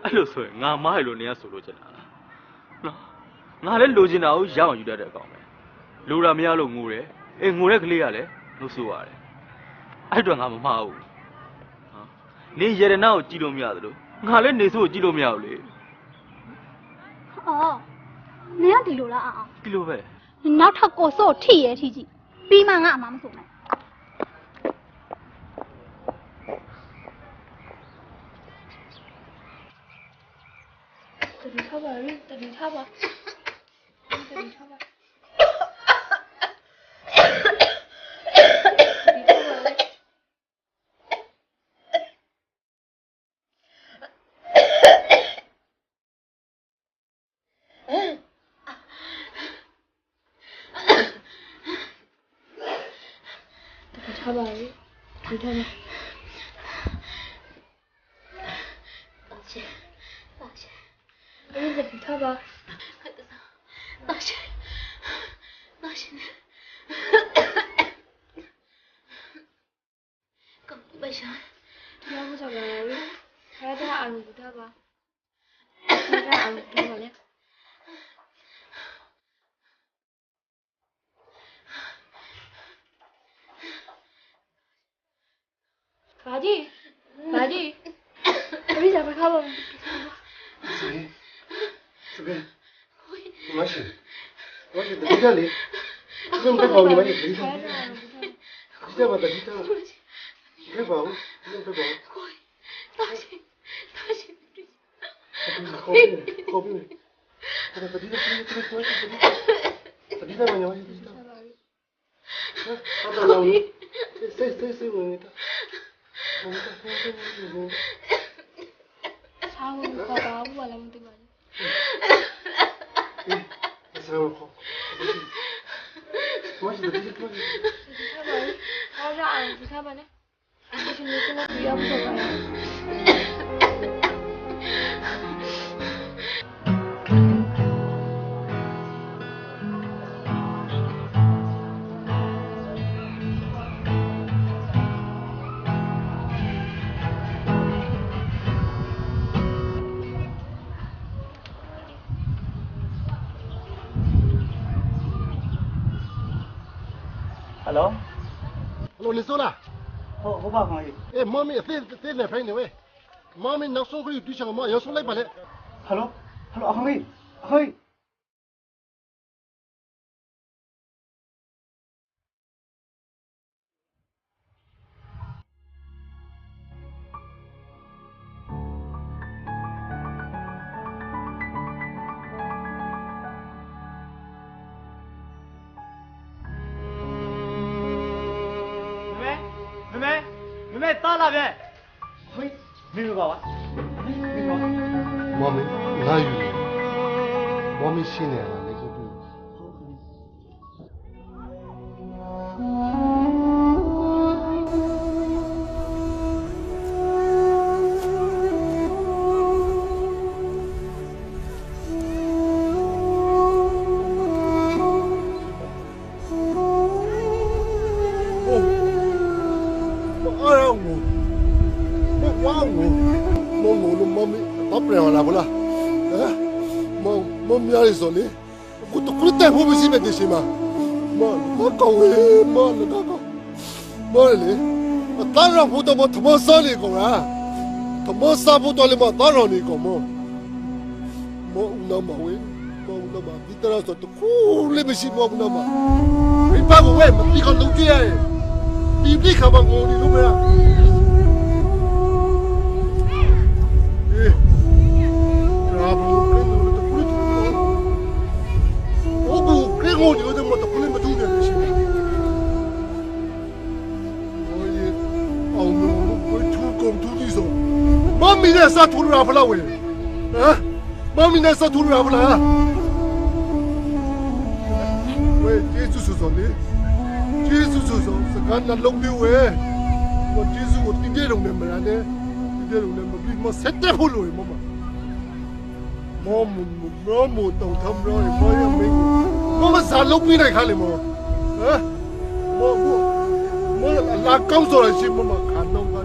အဲ့လိုဆိုရင်ငါမားရလို့နေရဆိုလို့ချင်တာလားနော်ငါလည်းလိုချင်တာကိုရအောင်ယူတတ်တဲ့အကောင်ပဲလိုတာမရလို့ငိုတယ်အေးငိုတဲ့ကလေးကလည်းလို့ဆိုရတယ်အဲ့အတွက်ငါမမှားဘူးနေရတနာကိုကြည့်လို့မရသလိုငါလည်းနေဆိုကိုကြည့်လို့မရဘူးလေ ။အော်နင်ကဒီလိုလားအောင် ဒီလိုပဲ ။နောက်ထပ်ကိုစိုးထိရဲထိကြည့်ပြီးမှငါအမှမဆိုနိုင်။တတိထားပါလေတတိထားပါထားပါလေဒီထားပါအဲ့ဒါဒီထားပါနာရှင် 바지 바지 우리 잡을 가봐 그게 맛이 되게 좀 더 먹으면 많이 되지 진짜 맞다 진짜 이거 봐 이거 봐 다시 거기 어디다 많이 와야 되지 하다 나오니 쎄 뭐니까 사고 봐봐 아무 말 안 듣고 사고 맛이 되게 좋아 사봐요 가자 안 사봐네 무슨 무슨 위험도 봐요 Hello, Lisola. Ho ba khang yi. Eh, mommy, te le phai ne we. Mommy nak so khri tu chang ma ya so lai ba le. Hello, khang yi. Hoi. Mẹ ta là về. Hoi, mình vào á. Mommy, na yu. Mommy xin ne la le ko tu. Sorry, aku tu kulit tak boleh sih betul sih mah. Kau le, tanah pun tak mau sali kau lah. Tak mau sabu tu le mau tanah ni kau mau. Mau nama we, kita rasa tu kulit mesti mau nama. Ibu aku we, mesti kau tahu dia. Ibu kau bang kau ni lupa.我觉得我都不能不读的行。我土工土地上，妈咪那啥土拉不拉喂？啊，妈咪那啥土拉不拉？喂，这就是说的，这就是说是干那弄的喂，我这是我今天弄的没啦的，今天弄的没比我实在不累妈妈。我都ทำร้อยไม่ยังไม่我们啥路没来看了吗？啊，我拉高手来行吗？看到吗？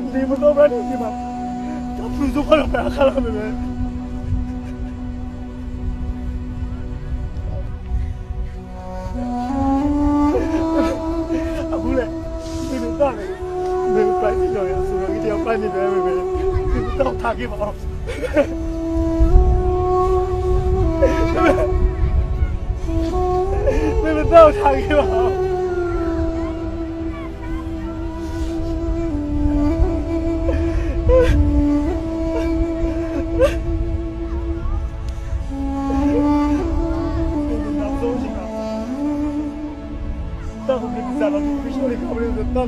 你们老板你们，他不是我老板看了没？啊不嘞，你们大嘞，你们搬进来呀？是吧？一定要搬进来没？你们到他给忙。你们到他给忙。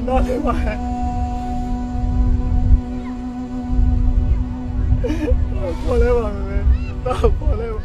那对吧？过来吧，妹妹，那过来吧。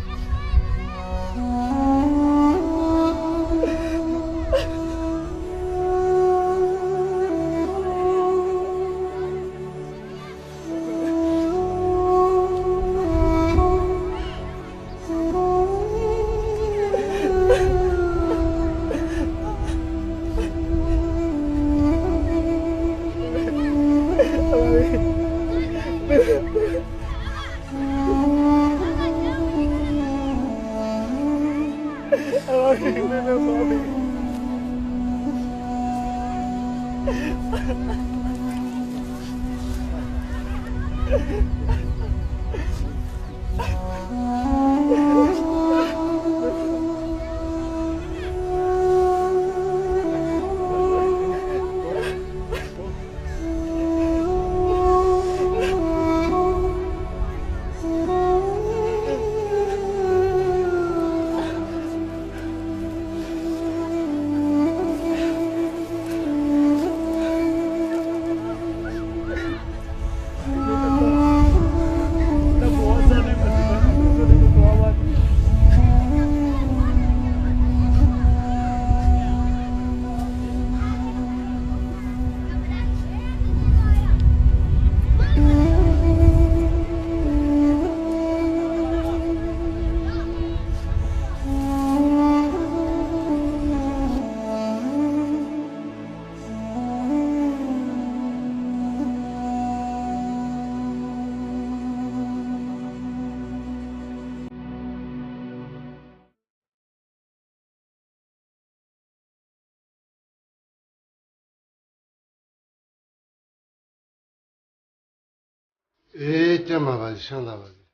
အေးကြက်မှာပါရှမ်းသာပါစီ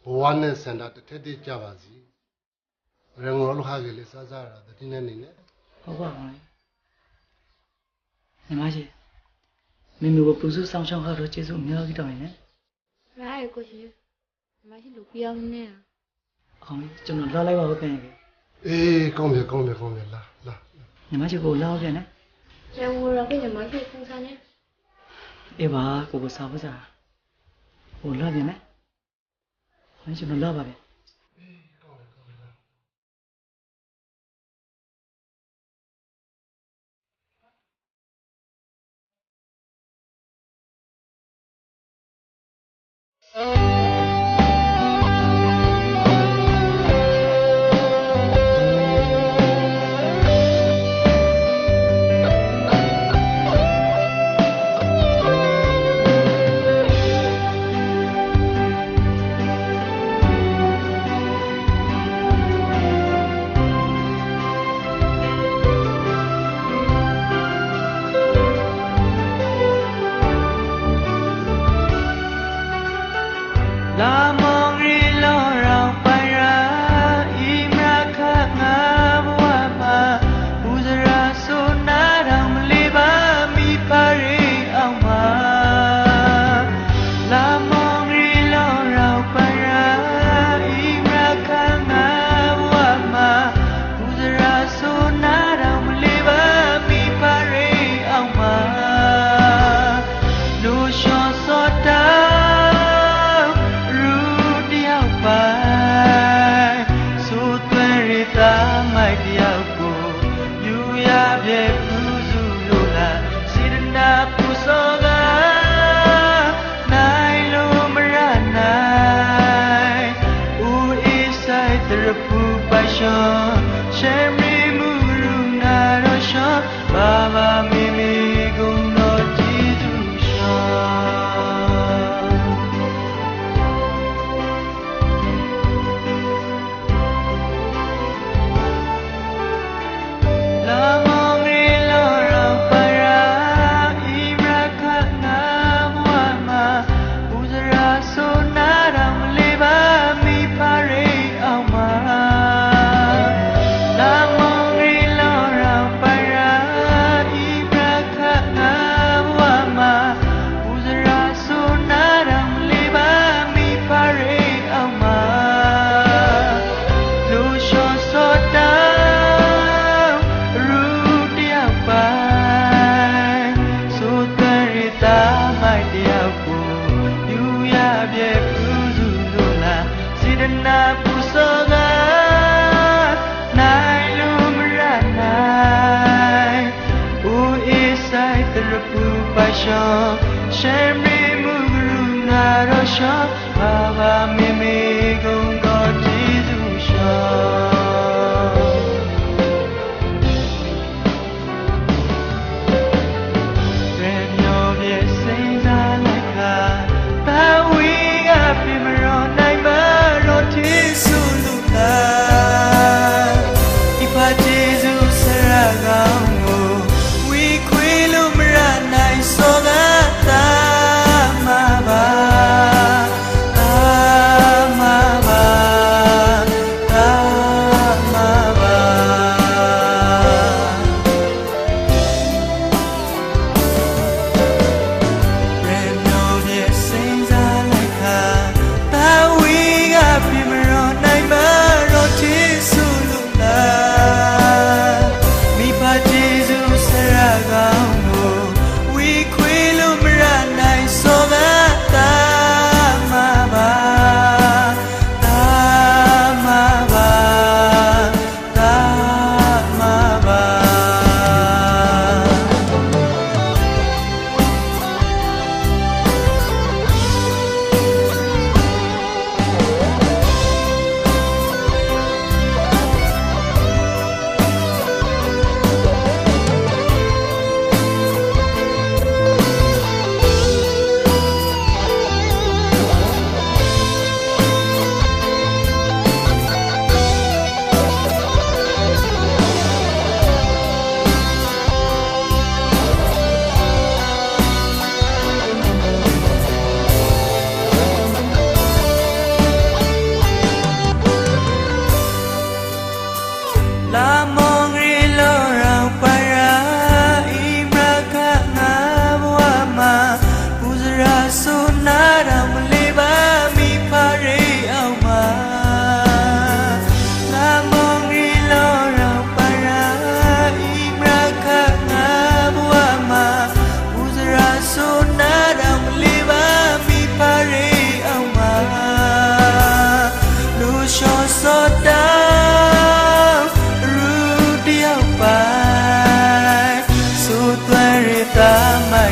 ဘဝနဲ့စန္ဒတစ်ထက်တည်းကြပါစီရငေါ်လို့ဟာကလေးစားစားရတာတတိနဲ့နေနဲ့ ဟုတ်ပါဘူးညီမရှိမင်းတို့ပူစုဆောင်ရှောင်းဟာတော့ကျေစုအများကြီးတောင်းနေနဲ့ ရာရဲ့ကိုရှင်မရှိလို့ပြောင်းနေတာ အောင်လေးကျွန်တော်လာလိုက်ပါဦးပြန်ခဲ့ အေးကောင်းပြီလာညီမရှိကိုလာပြန်နဲ့ ကျန်ဘူးတော့ပြင်မရှိဖုန်းစားနေ အေးပါကိုကိုစားပါစားဟိုလာပြန်မယ်ဟိုကျွန်တော်လာပါပဲ Sing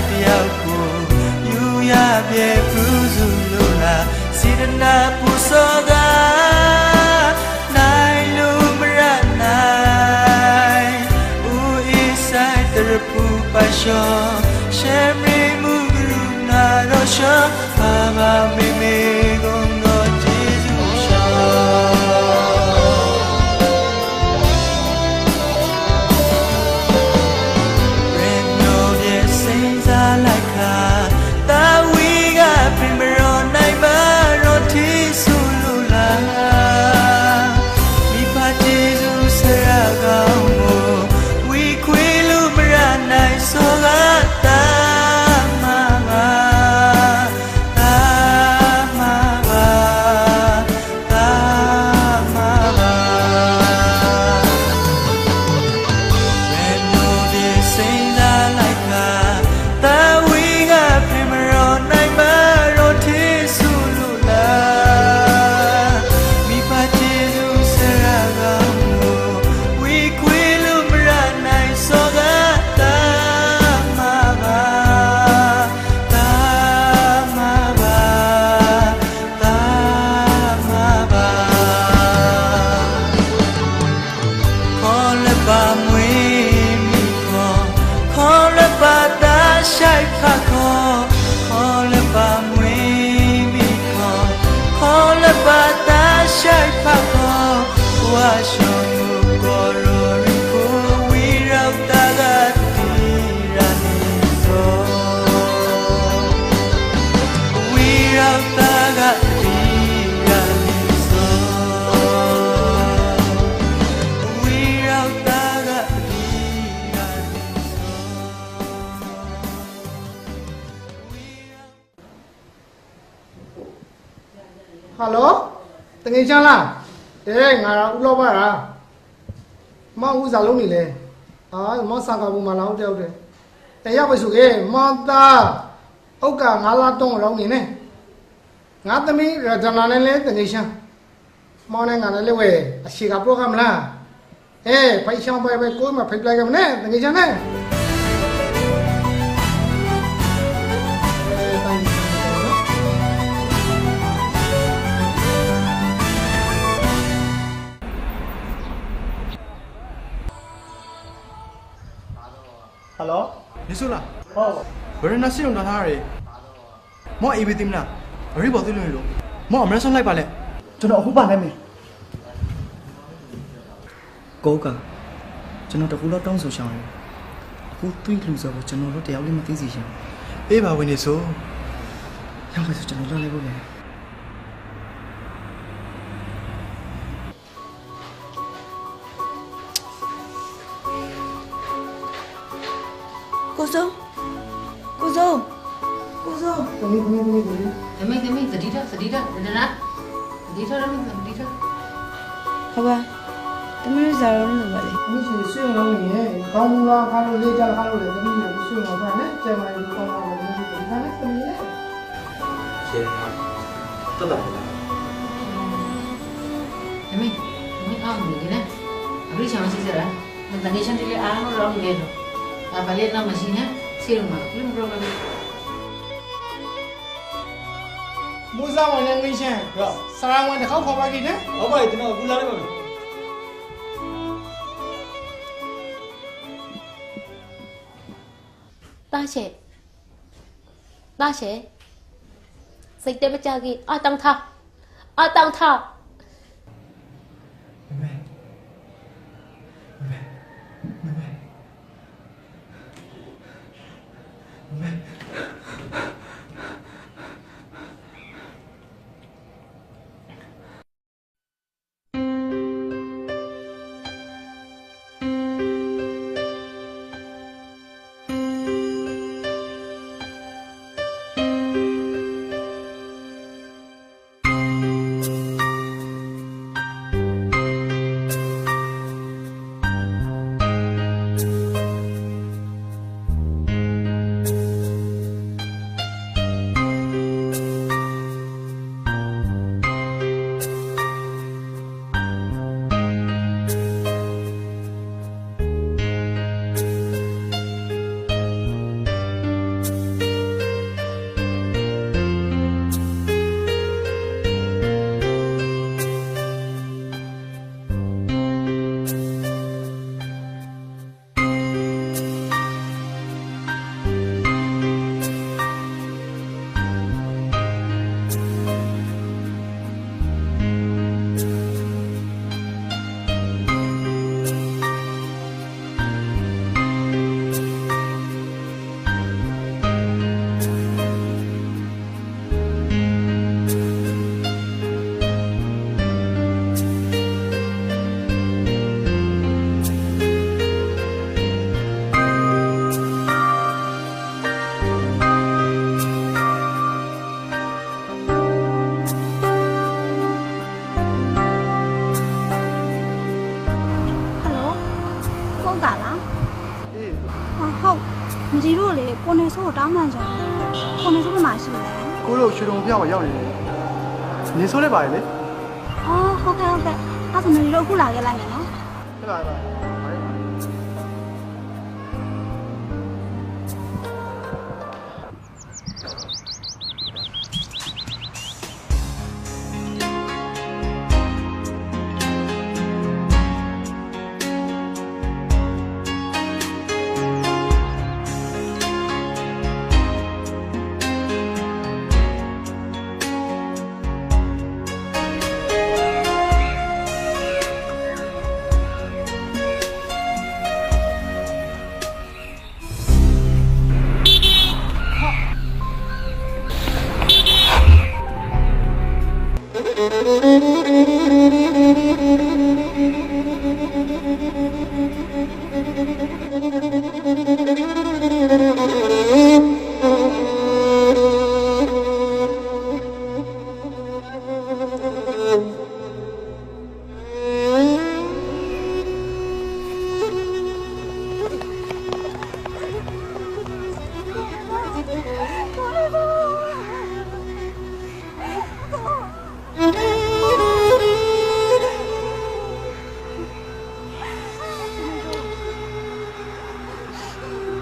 တယောက်ကိုယူရပြေဘူးစုလို့လားစေတနာပူစောကနိုင်လို့မရနိုင်ဦးအစ်ဆိုင်တရပူပါရှောရှယ်ရီမူဂရုနာရောရှောဘာဘာမေမေကုန်တော့ကျေးဇူးရှောဟယ်လိုတငယ်ချမ်းလားငါဦးလောက်ပါလားမဦးစားလုံးနေလေမဆာကဘူးမလာဟုတ်တယ်တရားပဲဆိုကေမသားဥက္ကငါလာတုံးလောင်းနေနဲ့ငါသမီးရတနာနဲ့လေတငယ်ချမ်းမောင်းနဲ့ငါလည်းဝဲအရှိကပရိုဂရမ်လားဖိုင်ချောင်းပဲကိုမဖိတ်လိုက်ကမနဲ့တငယ်ချမ်းနဲ့ဟယ်လိုနေဆိုလားဟုတ်ဘယ်နဲ့စီလုံးထားရမောအေးမသိမလားဘယ်ပေါ်သွေးလို့လို့မောအမရဆုံးလိုက်ပါလေကျွန်တော်အခုပါလိုက်မယ်ကိုကကျွန်တော်တကူတော့တောင်းဆိုရှောင်းတယ်အခုသွေးလူဆိုတော့ကျွန်တော်တို့တယောက်လေးမသိစီရှင်အေးပါဝင်နေဆိုရောက်ပါဆိုကျွန်တော်လောက်လိုက်ဖို့ပဲကိုစိုးကိုစိုးသမီးသတိထားနနာသတိထားရမယ်သတိထား ဟဘာသမီးစားရောလို့ပါလေ သမီးရှင်ဆွေးလုံးနေရဲ့ကောင်းဘူးလားခါလို့လေးကြခါလို့လေသမီးကိုဆွေးလုံးပါနဲ့ကျမကြီးကောင်းပါလို့သမီးကိုဒါနဲ့သမီးလေရှင်းတော်တော်သမီးအောင်နေတယ်အဘိချောင်းစီစရာတန်နေရှင်တွေအားလုံးရောင်းနေတော့ဘာလဲနာမရှိနဲ့စီရုံမှာဘယ်လိုပရိုဂရမ်မူစားဝင်နေရှင်ဆရာဝန်တစ်ခေါက်ခေါ်ပါကြည့်နဲ့ဟုတ်ပါပြီကျွန်တော်အခုလာလိုက်ပါမယ်တားရှယ်စိတ်တဲမကြကြီးအတောင်ထား နေဆိုတောင်းမှန်ကြတယ်ခေါ်နေဆိုဘယ်မှာရှိလဲ ကိုတို့ရွှေတုံပြောင်းရောက်နေတယ်နေဆိုးလိုက်ပါလေ အော်ဟုတ်ကဲ့အဲ့ဆိုနေတော့အခုလာခဲ့လိုက်မယ်နော် ဟုတ်ပါပါ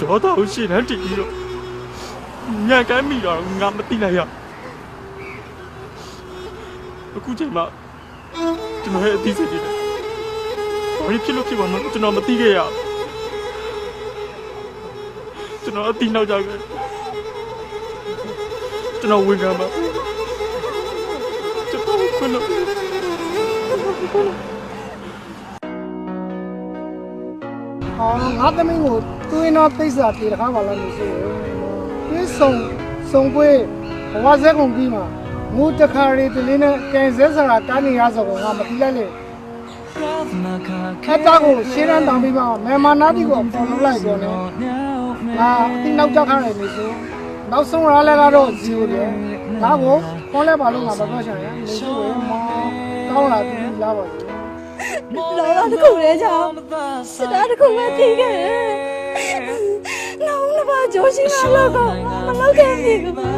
ဒေါသကိုရှင်းတန်းတည်ပြီးတော့ညံကမ်းမိတော့ငါမသိလိုက်ရအခုချိန်မှကျွန်တော်ရဲ့အသိစိတ်တွေဘာဖြစ်လို့ဖြစ်ပါမလဲကျွန်တော်မသိခဲ့ရကျွန်တော်အသိနောက်ကြခဲ့ကျွန်တော်ဝင်ကမ်းပါကျွန်တော်ခွလို့ငါသမီးကိုသွေးနာသိစာပြေတခါမှလာနေဆိုသွေးစုံကွေးဘဝစက်ကုန်ပြီးမှငိုတခါရီတလေးနဲ့ကန်ဆဲစရာတားနေရဆိုတော့ငါမသိလိုက်လေခက်တာကိုရှင်းတန်းတောင်းပြီးမှမြန်မာနာတီကိုပေါ်လို့လိုက်တော့လေငါအင်းနောက်ကြခါနေနေဆိုနောက်ဆုံးရလဲကတော့ဇီရိုတယ်ဒါကိုခေါ်လဲပါလို့ငါမပြောချင်ရနေဆိုရင်မောကောင်းလာပြီလားပါလောလာတခုလေးကြောင့်စတာတခုပဲသိခဲ့နောက်နှစ်ပါးကြိုးရှိလာတော့မလောက်ခဲ့ပြီကပါ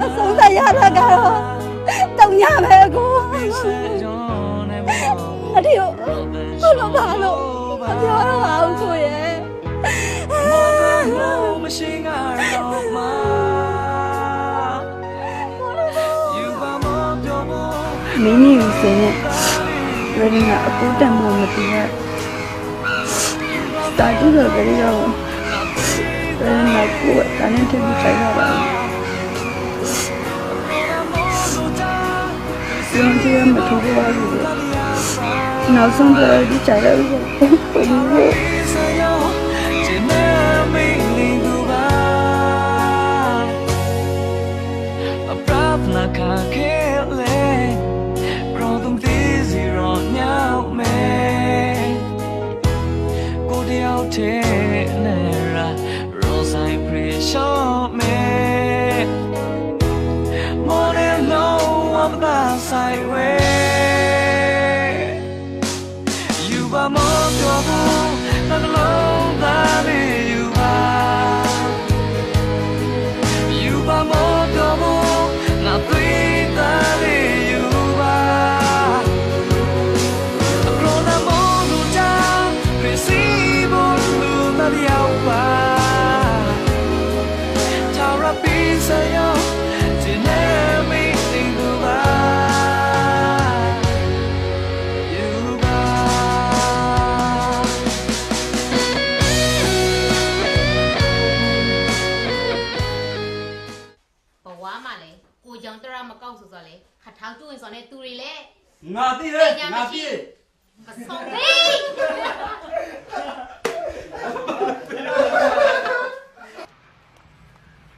အဆုံးသရတာကတော့တုံရမယ်ကိုအတီးဘလို့ပါလို့မပြောတော့အောင်ကိုရဲ့မရှိငါတော့မမင်းကြီးကိုစင်းနဲ့ရင်းကအပူတန်မှမတည်ရတာတူတော့ကြရအောင်ရင်းကကိုယ်တန်းနေတယ်ဆိုင်ရပါဘူးစင်းကြီးမထူပါဘူးနောက်ဆုံးတော့ဒီချာရဘူးဘယ်လိုငါသိတယ်ငါသိကဆုံးပြီ